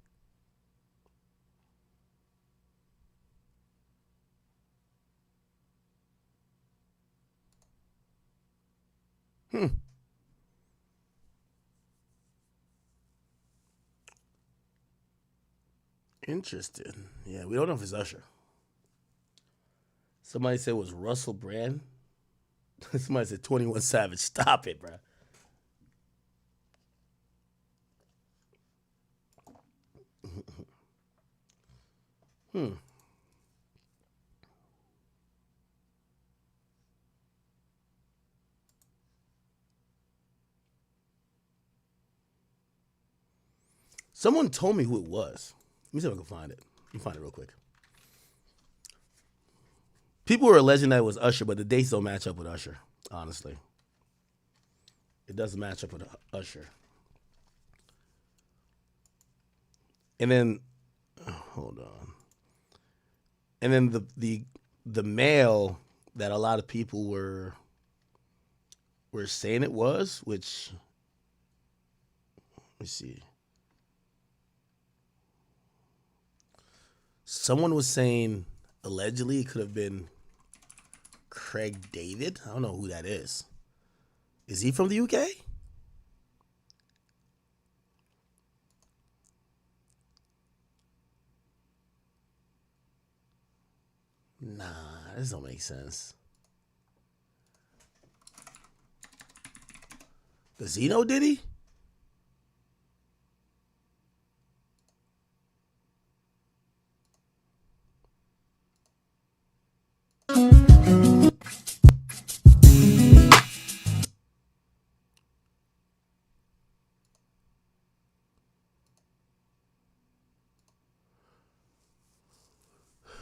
Interesting. Yeah, we don't know if it's Usher. Somebody said it was Russell Brand. Somebody said 21 Savage. Stop it, bro. Someone told me who it was. Let me see if I can find it. Let me find it real quick. People were alleging that it was Usher, but the dates don't match up with Usher, honestly. It doesn't match up with Usher. And then, hold on. And then the male that a lot of people were saying it was, which, let me see. Someone was saying allegedly it could have been Craig David. I don't know who that is. Is he from the UK? Nah, this don't make sense. Does he know Diddy?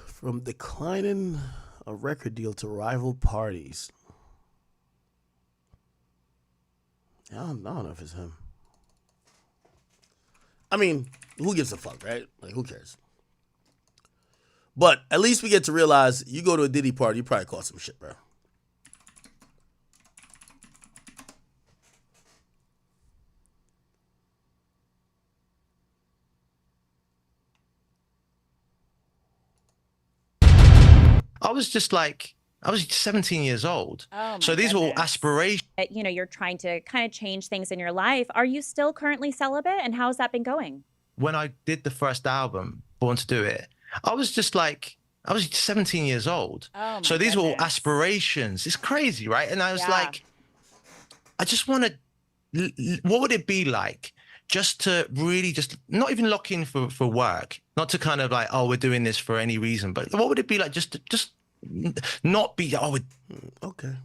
From declining a record deal to rival parties. I don't know if it's him. I mean, who gives a fuck, right? Like, who cares? But at least we get to realize you go to a Diddy party, you probably caught some shit, bro. I was 17 years old. Oh, so these were all aspirations. You know, you're trying to kind of change things in your life. Are you still currently celibate? And how has that been going? When I did the first album, Born to Do It, I was 17 years old. Oh, so these were all aspirations. It's crazy, right? And I was like, I just want to what would it be like just to really just not even lock in for work, not to kind of like, oh, we're doing this for any reason, but what would it be like just to just not be, oh, Okay.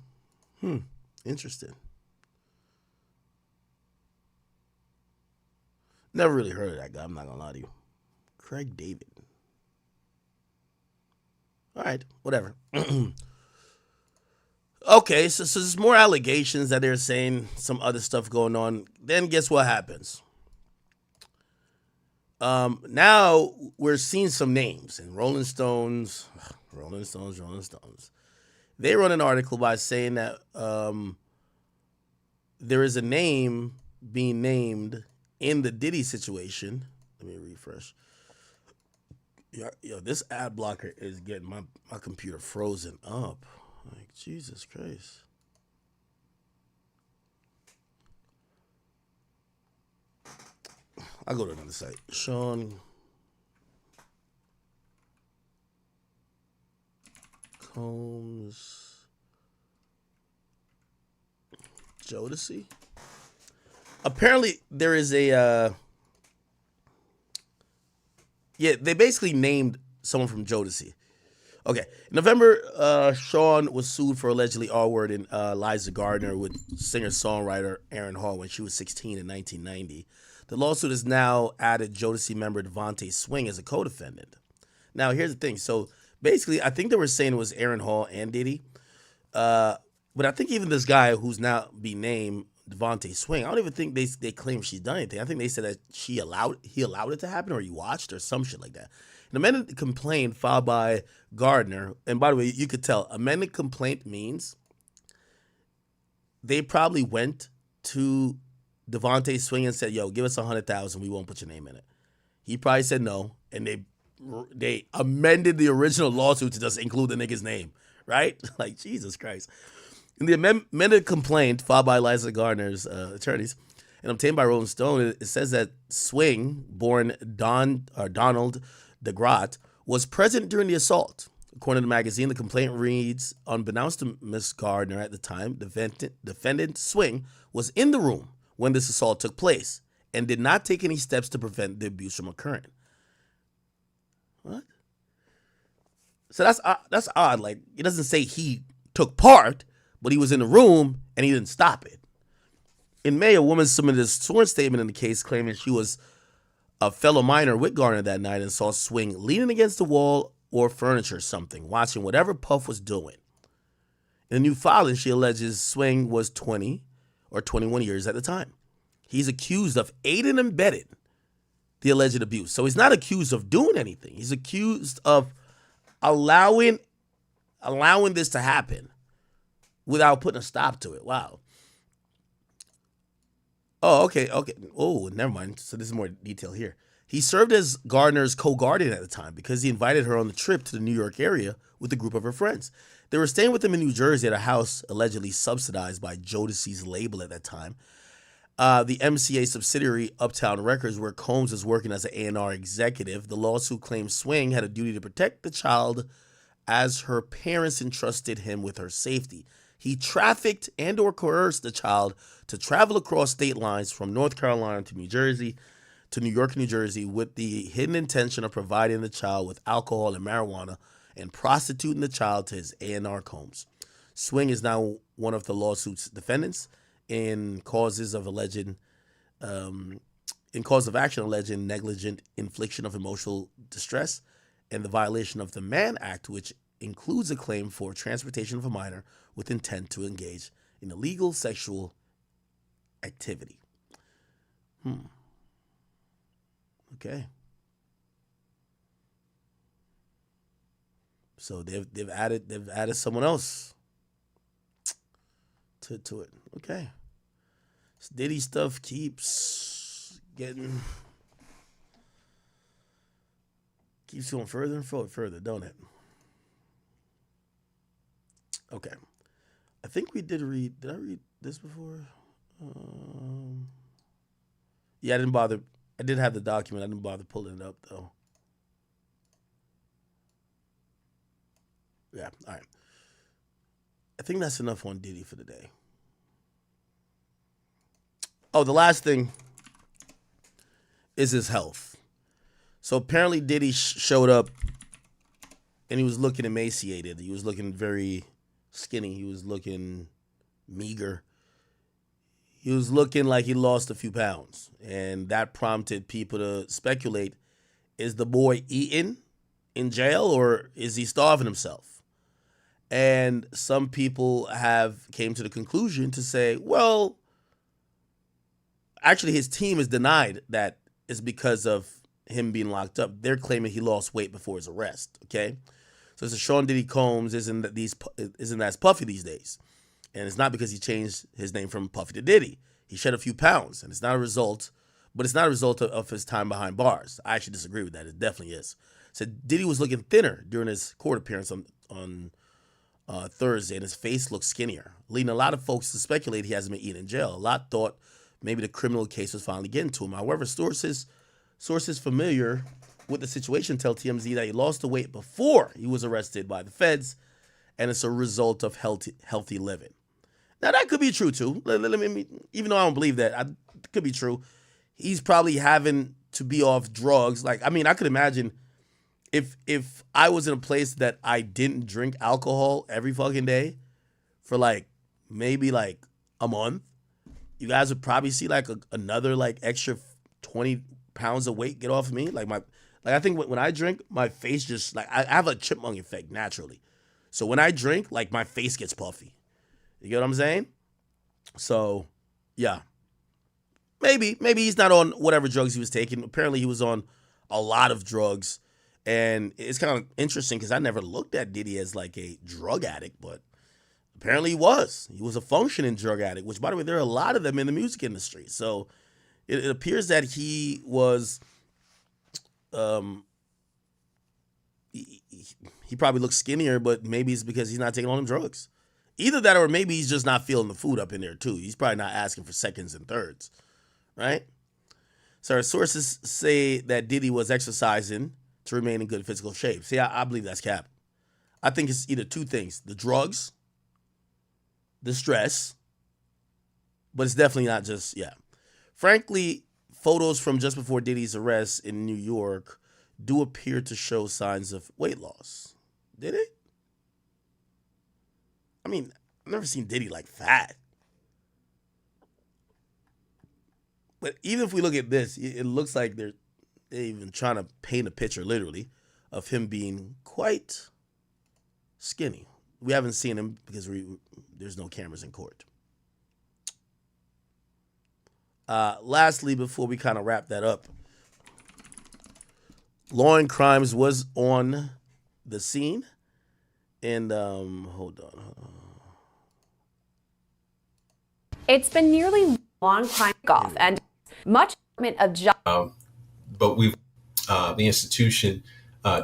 Interesting. Never really heard of that guy. I'm not gonna lie to you. Craig David. All right, whatever. Okay, so there's more allegations that they're saying some other stuff going on. Then guess what happens? Now we're seeing some names in Rolling Stones. They wrote an article by saying that there is a name being named in the Diddy situation. Let me refresh. Yo, this ad blocker is getting my computer frozen up. Like, Jesus Christ. I'll go to another site. Sean Combs Jodeci. Apparently there is a they basically named someone from Jodeci. Okay. In November, Sean was sued for allegedly R-wording Liza Gardner with singer-songwriter Aaron Hall when she was 16 in 1990. The lawsuit has now added Jodeci member Devontae Swing as a co-defendant. Now, here's the thing. So, basically, I think they were saying it was Aaron Hall and Diddy. But I think even this guy who's now being named Devontae Swing, I don't even think they claim she's done anything. I think they said that he allowed it to happen, or he watched, or some shit like that. An amended complaint filed by Gardner, and by the way, you could tell amended complaint means they probably went to Devontae Swing and said, "Yo, give us $100,000. We won't put your name in it." He probably said no, and they amended the original lawsuit to just include the nigga's name, right? Like, Jesus Christ. In the amended complaint filed by Liza Gardner's attorneys and obtained by Rolling Stone, it says that Swing, born Donald DeGrot, was present during the assault. According to the magazine, the complaint reads, unbeknownst to Miss Gardner at the time, defendant Swing was in the room when this assault took place and did not take any steps to prevent the abuse from occurring. What? So that's odd. Like, it doesn't say he took part, but he was in the room and he didn't stop it. In May, a woman submitted a sworn statement in the case claiming she was a fellow minor with Gardner that night and saw Swing leaning against the wall or furniture or something, watching whatever Puff was doing. In a new filing, she alleges Swing was 20 or 21 years at the time. He's accused of aiding and abetting the alleged abuse. So he's not accused of doing anything. He's accused of allowing this to happen without putting a stop to it. Wow. Oh, okay. Oh, never mind. So this is more detail here. He served as Gardner's co-guardian at the time because he invited her on the trip to the New York area with a group of her friends. They were staying with him in New Jersey at a house allegedly subsidized by Jodeci's label at that time. The MCA subsidiary Uptown Records, where Combs was working as an A&R executive. The lawsuit claims Swing had a duty to protect the child as her parents entrusted him with her safety. He trafficked and or coerced the child to travel across state lines from North Carolina to New York, New Jersey, with the hidden intention of providing the child with alcohol and marijuana and prostituting the child to his A&R Combs. Swing is now one of the lawsuit's defendants in cause of action alleging negligent infliction of emotional distress and the violation of the Mann Act, which includes a claim for transportation of a minor with intent to engage in illegal sexual activity. Okay. So they've added someone else to it. Okay. This Diddy stuff keeps going further and further, don't it? Okay. I think we did read. Did I read this before? Yeah, I didn't bother. I did have the document. I didn't bother pulling it up, though. Yeah, all right. I think that's enough on Diddy for today. Oh, the last thing is his health. So apparently Diddy showed up and he was looking emaciated. He was looking very skinny. He was looking meager. He was looking like he lost a few pounds. And that prompted people to speculate, is the boy eating in jail or is he starving himself? And some people have came to the conclusion to say, well, actually his team has denied that it's because of him being locked up. They're claiming he lost weight before his arrest, okay? So it's a Sean Diddy Combs isn't as puffy these days. And it's not because he changed his name from Puffy to Diddy. He shed a few pounds, and it's not a result, but it's not a result of his time behind bars. I actually disagree with that. It definitely is. So Diddy was looking thinner during his court appearance on Thursday, and his face looked skinnier, leading a lot of folks to speculate he hasn't been eating in jail. A lot thought maybe the criminal case was finally getting to him. However, sources familiar with the situation tell TMZ that he lost the weight before he was arrested by the feds, and it's a result of healthy living. Now, that could be true, too. Even though I don't believe that, it could be true. He's probably having to be off drugs. Like, I mean, I could imagine if I was in a place that I didn't drink alcohol every fucking day for, like, maybe, like, a month, you guys would probably see, like, another, like, extra 20 pounds of weight get off of me. Like, I think when I drink, my face just, like, I have a chipmunk effect naturally. So when I drink, like, my face gets puffy. You get what I'm saying? So, yeah. Maybe he's not on whatever drugs he was taking. Apparently he was on a lot of drugs. And it's kind of interesting because I never looked at Diddy as like a drug addict, but apparently he was. He was a functioning drug addict, which, by the way, there are a lot of them in the music industry. So it appears that he was, he probably looks skinnier, but maybe it's because he's not taking all them drugs. Either that or maybe he's just not feeling the food up in there too. He's probably not asking for seconds and thirds, right? So our sources say that Diddy was exercising to remain in good physical shape. See, I believe that's cap. I think it's either two things: the drugs, the stress, but it's definitely not just, yeah. Frankly, photos from just before Diddy's arrest in New York do appear to show signs of weight loss. Did it? I mean, I've never seen Diddy like fat. But even if we look at this, it looks like they're even trying to paint a picture, literally, of him being quite skinny. We haven't seen him because there's no cameras in court. Lastly, before we kind of wrap that up, Law and Crimes was on the scene. And hold on. It's been nearly a long time off and much of job. But the institution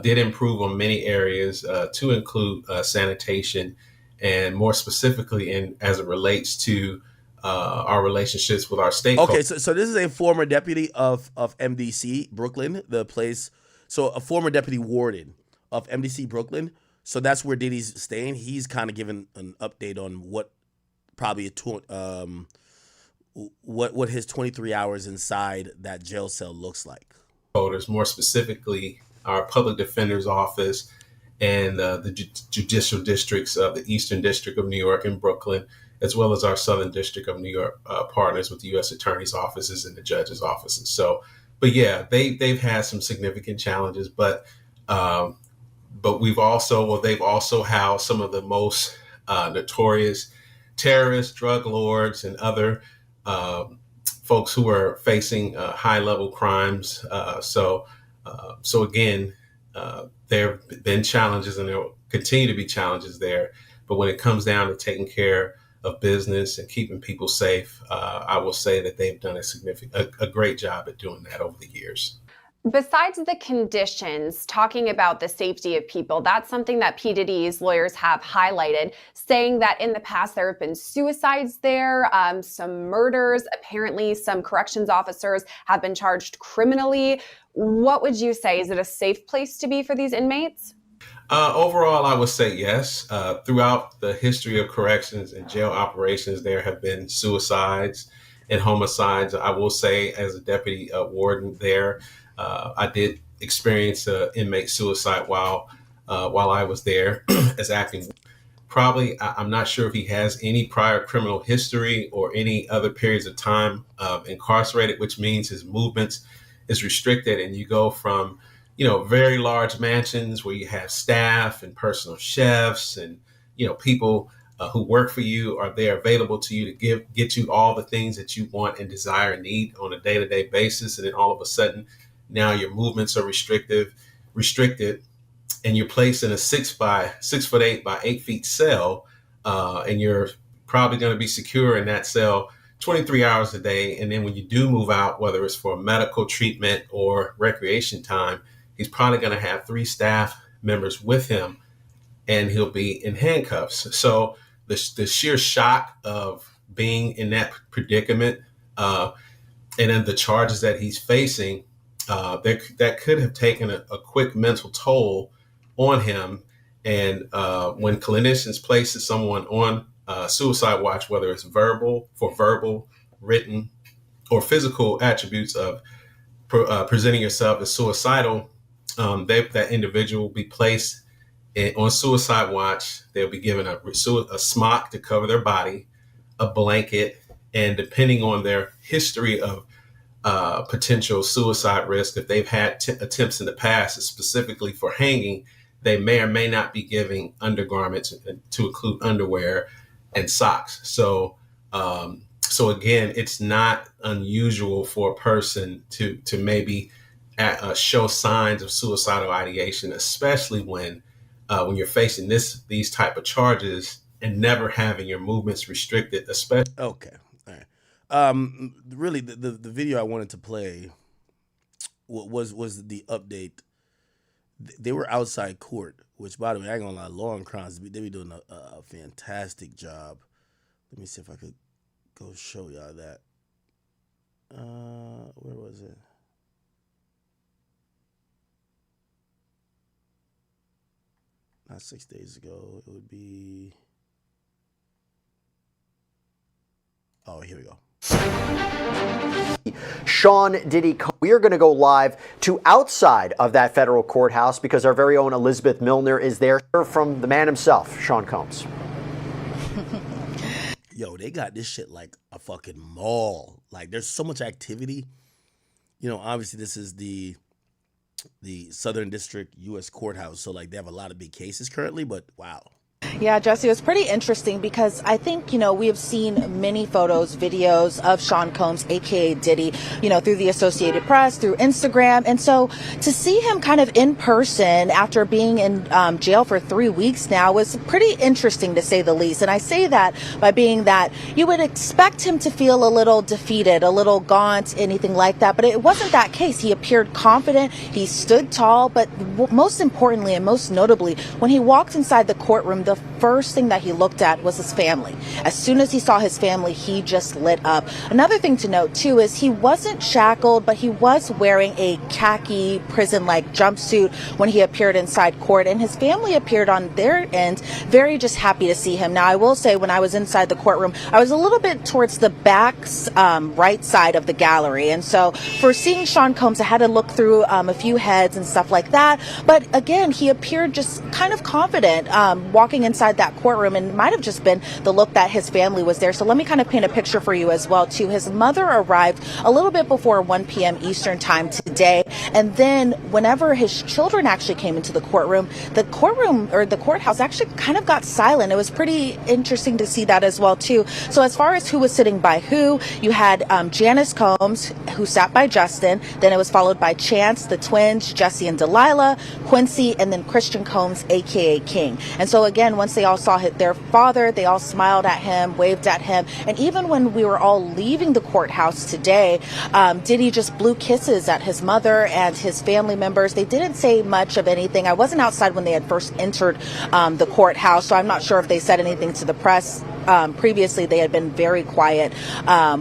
did improve on many areas to include sanitation and more specifically as it relates to our relationships with our stakeholders. Okay, so this is a former deputy of MDC Brooklyn, the place. So a former deputy warden of MDC Brooklyn. So that's where Diddy's staying. He's kind of giving an update on what probably what his 23 hours inside that jail cell looks like. More specifically, our public defender's office and the judicial districts of the Eastern District of New York and Brooklyn, as well as our Southern District of New York partners with the U.S. Attorney's offices and the judges' offices. So, but yeah, they've had some significant challenges, but they've also housed some of the most notorious terrorists, drug lords, and other folks who are facing high-level crimes. So again, there have been challenges, and there will continue to be challenges there. But when it comes down to taking care of business and keeping people safe, I will say that they've done a great job at doing that over the years. Besides the conditions, talking about the safety of people, that's something that P. Diddy's lawyers have highlighted, saying that in the past there have been suicides there, some murders. Apparently, some corrections officers have been charged criminally. What would you say? Is it a safe place to be for these inmates? Overall, I would say yes. Throughout the history of corrections and jail operations, there have been suicides and homicides. I will say, as a deputy warden there, I did experience inmate suicide while I was there as acting. Probably, I'm not sure if he has any prior criminal history or any other periods of time incarcerated, which means his movements is restricted. And you go from, very large mansions where you have staff and personal chefs and, people who work for you are there available to you to get you all the things that you want and desire and need on a day-to-day basis. And then all of a sudden, now your movements are restricted, and you're placed in a 6'8" by 8 feet cell, and you're probably going to be secure in that cell 23 hours a day. And then when you do move out, whether it's for medical treatment or recreation time, he's probably going to have 3 staff members with him, and he'll be in handcuffs. So the sheer shock of being in that predicament, and then the charges that he's facing, that could have taken a quick mental toll on him. And when clinicians place someone on suicide watch, whether it's verbal, written, or physical attributes of presenting yourself as suicidal, that individual will be placed on suicide watch. They'll be given a smock to cover their body, a blanket, and depending on their history of potential suicide risk, if they've had attempts in the past, specifically for hanging, they may or may not be giving undergarments to include underwear and socks. So again, it's not unusual for a person to maybe show signs of suicidal ideation, especially when you're facing these type of charges and never having your movements restricted, especially. Okay. All right. Really, the video I wanted to play was the update. They were outside court, which, by the way, I ain't gonna lie, law and crimes, they be doing a fantastic job. Let me see if I could go show y'all that. Where was it? Not 6 days ago. It would be. Oh, here we go. Sean Diddy, we are going to go live to outside of that federal courthouse because our very own Elizabeth Milner is there from the man himself, Sean Combs. Yo, they got this shit like a fucking mall. Like, there's so much activity. Obviously this is the Southern District U.S. Courthouse, so like they have a lot of big cases currently, but wow. Yeah, Jesse, it was pretty interesting because I think, we have seen many photos, videos of Sean Combs, a.k.a. Diddy, through the Associated Press, through Instagram. And so to see him kind of in person after being in jail for 3 weeks now was pretty interesting, to say the least. And I say that by being that you would expect him to feel a little defeated, a little gaunt, anything like that. But it wasn't that case. He appeared confident. He stood tall. But most importantly and most notably, when he walked inside the courtroom, the first thing that he looked at was his family. As soon as he saw his family, he just lit up. Another thing to note, too, is he wasn't shackled, but he was wearing a khaki prison-like jumpsuit when he appeared inside court, and his family appeared on their end very just happy to see him. Now, I will say, when I was inside the courtroom, I was a little bit towards the back right side of the gallery, and so for seeing Sean Combs, I had to look through a few heads and stuff like that, but again, he appeared just kind of confident walking inside that courtroom, and it might have just been the look that his family was there. So let me kind of paint a picture for you as well, too. His mother arrived a little bit before 1 p.m. Eastern time today, and then whenever his children actually came into the courtroom, the courthouse actually kind of got silent. It was pretty interesting to see that as well, too. So as far as who was sitting by who, you had Janice Combs, who sat by Justin, then it was followed by Chance, the twins, Jesse and Delilah, Quincy, and then Christian Combs, aka King. And so again, once they all saw their father, they all smiled at him, waved at him. And even when we were all leaving the courthouse today, Diddy just blew kisses at his mother and his family members. They didn't say much of anything. I wasn't outside when they had first entered the courthouse, so I'm not sure if they said anything to the press. previously they had been very quiet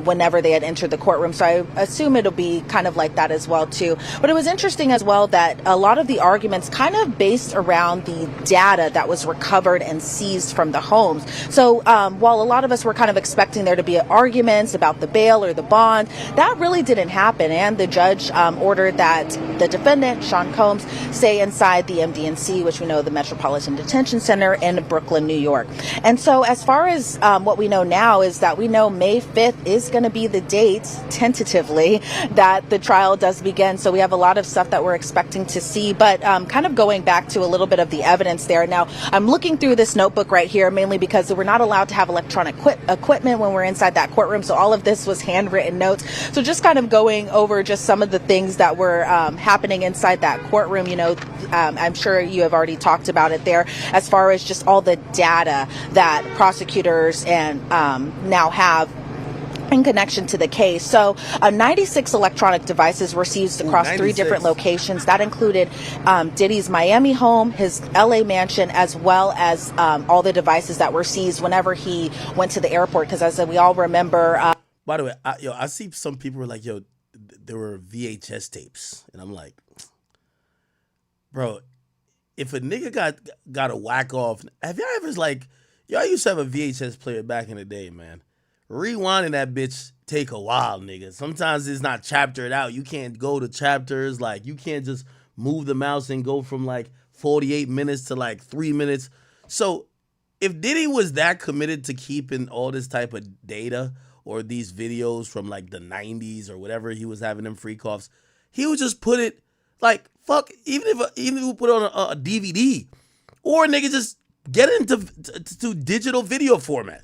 whenever they had entered the courtroom. So I assume it'll be kind of like that as well too. But it was interesting as well that a lot of the arguments kind of based around the data that was recovered and seized from the homes. So while a lot of us were kind of expecting there to be arguments about the bail or the bond, that really didn't happen. And the judge ordered that the defendant, Sean Combs, stay inside the MDNC, which we know the Metropolitan Detention Center in Brooklyn, New York. And so as far as what we know now is that we know May 5th is going to be the date, tentatively, that the trial does begin. So we have a lot of stuff that we're expecting to see. But kind of going back to a little bit of the evidence there. Now, I'm looking through this notebook right here, mainly because we're not allowed to have electronic equipment when we're inside that courtroom. So all of this was handwritten notes. So just kind of going over just some of the things that were happening inside that courtroom. You know, I'm sure you have already talked about it there as far as just all the data that prosecutors and now have in connection to the case. So 96 electronic devices were seized across 3 different locations. That included Diddy's Miami home, his LA mansion, as well as all the devices that were seized whenever he went to the airport. Because as we all remember... By the way, I see some people were like, yo, there were VHS tapes. And I'm like, bro, if a nigga got a whack off, have y'all ever like, y'all used to have a VHS player back in the day, man. Rewinding that bitch take a while, nigga. Sometimes it's not chaptered out. You can't go to chapters. Like, you can't just move the mouse and go from like 48 minutes to like 3 minutes. So if Diddy was that committed to keeping all this type of data or these videos from like the 90s or whatever he was having them freak offs, he would just put it like, fuck, even if we put it on a DVD, or nigga just get it into digital video format.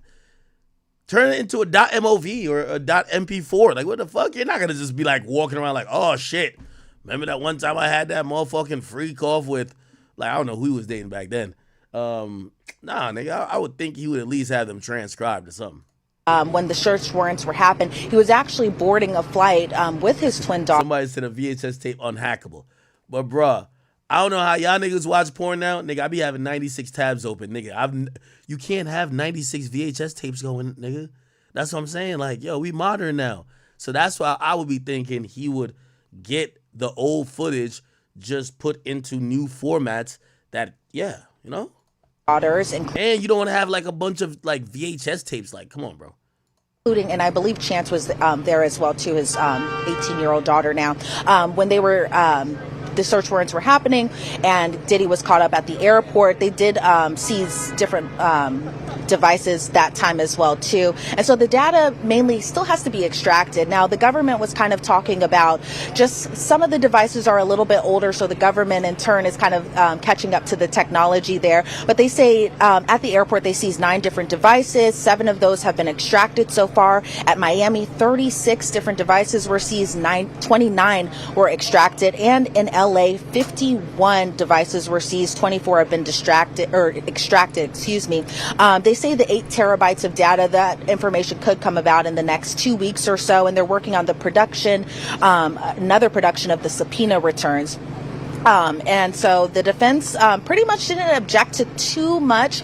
Turn it into a .mov or a .mp4. Like, what the fuck? You're not going to just be like walking around like, oh shit. Remember that one time I had that motherfucking freak off with, like, I don't know who he was dating back then. Nah, nigga, I would think he would at least have them transcribed or something. When the search warrants were happening, he was actually boarding a flight with his twin daughter. Somebody said a VHS tape unhackable. But bruh, I don't know how y'all niggas watch porn now. Nigga, I be having 96 tabs open, nigga. You can't have 96 VHS tapes going, nigga. That's what I'm saying. Like, yo, we modern now. So that's why I would be thinking he would get the old footage just put into new formats that, yeah, you know? And you don't want to have like a bunch of like VHS tapes. Like, come on, bro. Including, and I believe Chance was there as well too, his 18-year-old daughter now. When they were, the search warrants were happening and Diddy was caught up at the airport, they did seize different devices that time as well too. And so the data mainly still has to be extracted. Now, the government was kind of talking about just some of the devices are a little bit older, so the government in turn is kind of catching up to the technology there. But they say at the airport they seized 9 different devices. 7 of those have been extracted so far. At Miami, 36 different devices were seized, 29 were extracted, and in LA, 51 devices were seized, 24 have been extracted, excuse me. They say the 8 terabytes of data, that information could come about in the next 2 weeks or so, and they're working on the production, another production of the subpoena returns. And so the defense pretty much didn't object to too much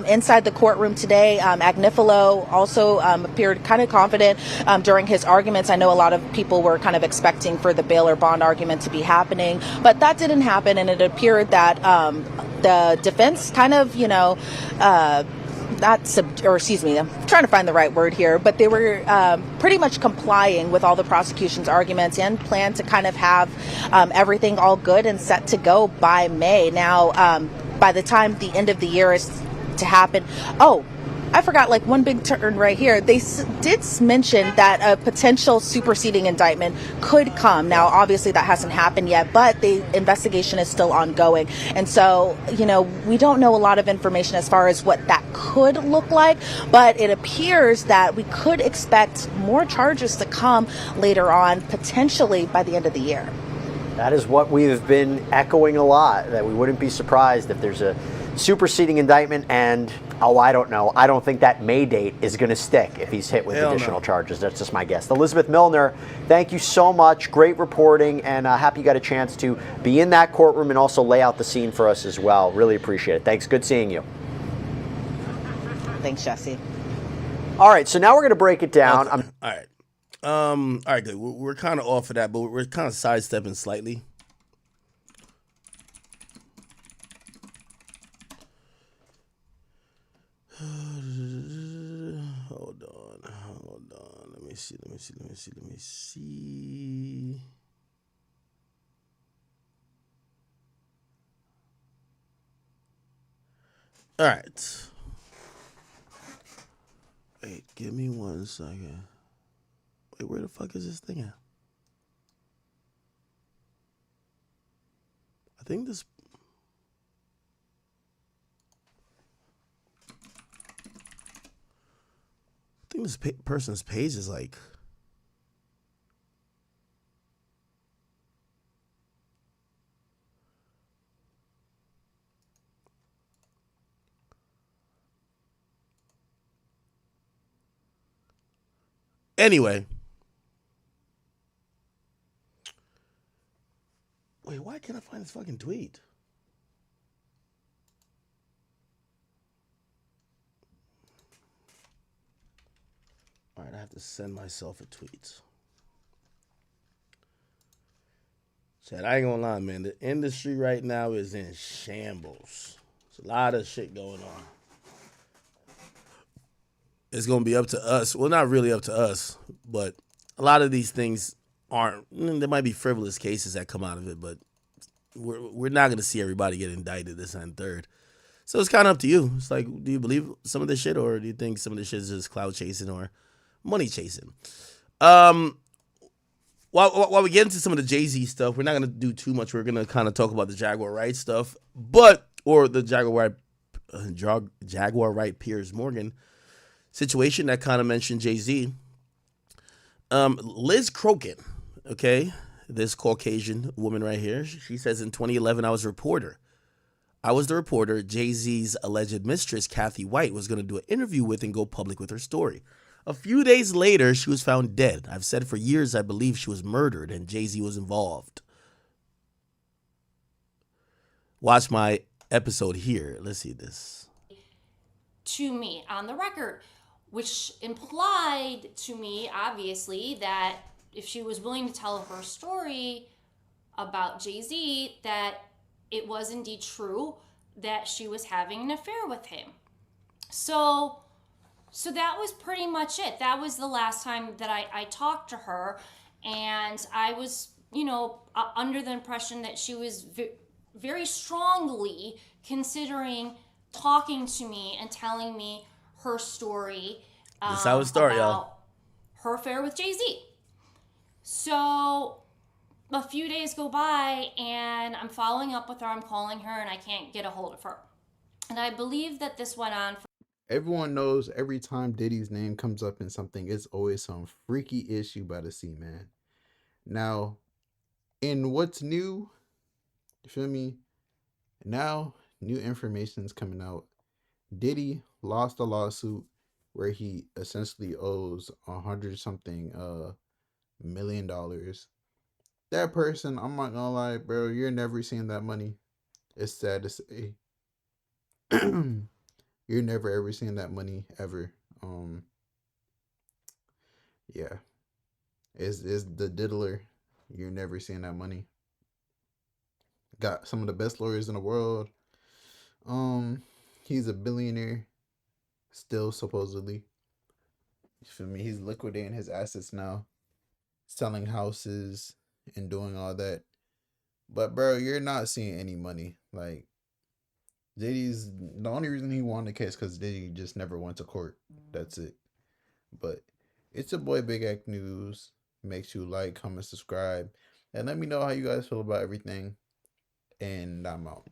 inside the courtroom today. Agnifilo also appeared kind of confident during his arguments. I know a lot of people were kind of expecting for the bail or bond argument to be happening, but that didn't happen, and it appeared that the defense kind of, you know, excuse me, I'm trying to find the right word here, but they were pretty much complying with all the prosecution's arguments and plan to kind of have everything all good and set to go by May. Now, by the time the end of the year is to happen, I forgot like one big turn right here. They did mention that a potential superseding indictment could come. Now, obviously that hasn't happened yet, but the investigation is still ongoing. And so, you know, we don't know a lot of information as far as what that could look like, but it appears that we could expect more charges to come later on, potentially by the end of the year. That is what we've been echoing a lot, that we wouldn't be surprised if there's a superseding indictment, and I don't know. I don't think that May date is going to stick if he's hit with additional charges. That's just my guess. Elizabeth Milner, thank you so much. Great reporting, and happy you got a chance to be in that courtroom and also lay out the scene for us as well. Really appreciate it. Thanks. Good seeing you. Thanks, Jesse. All right, so now we're going to break it down. Okay. All right. All right, good. We're kind of off of that, but we're kind of sidestepping slightly. Hold on. Let me see. All right. Wait, give me 1 second. Wait, where the fuck is this thing at? I think this... person's page is like... Anyway. Wait, why can't I find this fucking tweet? All right, I have to send myself a tweet. Chad, I ain't gonna lie, man. The industry right now is in shambles. There's a lot of shit going on. It's gonna be up to us. Well, not really up to us, but a lot of these things aren't. There might be frivolous cases that come out of it, but we're not gonna see everybody get indicted this and third. So it's kind of up to you. It's like, do you believe some of this shit, or do you think some of this shit is just cloud chasing or money chasing? While we get into some of the Jay-Z stuff, we're not gonna do too much. We're gonna kind of talk about the Jaguar Wright stuff, or the Jaguar Wright Piers Morgan situation that kind of mentioned Jay-Z. Liz Crokin, okay, this Caucasian woman right here, she says in 2011, I was the reporter Jay-Z's alleged mistress, Kathy White, was going to do an interview with and go public with her story. A few days later, she was found dead. I've said for years I believe she was murdered and Jay-Z was involved. Watch my episode here. Let's see this. To me on the record, which implied to me, obviously, that if she was willing to tell her story about Jay-Z, that it was indeed true that she was having an affair with him. So that was pretty much it. That was the last time that I talked to her, and I was, under the impression that she was very strongly considering talking to me and telling me her story. That's how it started, y'all. Her affair with Jay-Z. So a few days go by and I'm following up with her. I'm calling her and I can't get a hold of her. And I believe that this went on for... Everyone knows every time Diddy's name comes up in something, it's always some freaky issue by the sea, man. Now, in what's new, you feel me? Now, new information's coming out. Diddy lost a lawsuit where he essentially owes $100-something million. That person, I'm not gonna lie, bro, you're never seeing that money. It's sad to say. You're never ever seeing that money ever. Yeah. Is the diddler. You're never seeing that money. Got some of the best lawyers in the world. He's a billionaire. Still, supposedly. You feel me? He's liquidating his assets now. Selling houses and doing all that. But bro, you're not seeing any money. Like, Diddy's, the only reason he won the case because Diddy just never went to court. That's it. But it's your boy Big Act News. Make sure you like, comment, subscribe, and let me know how you guys feel about everything. And I'm out.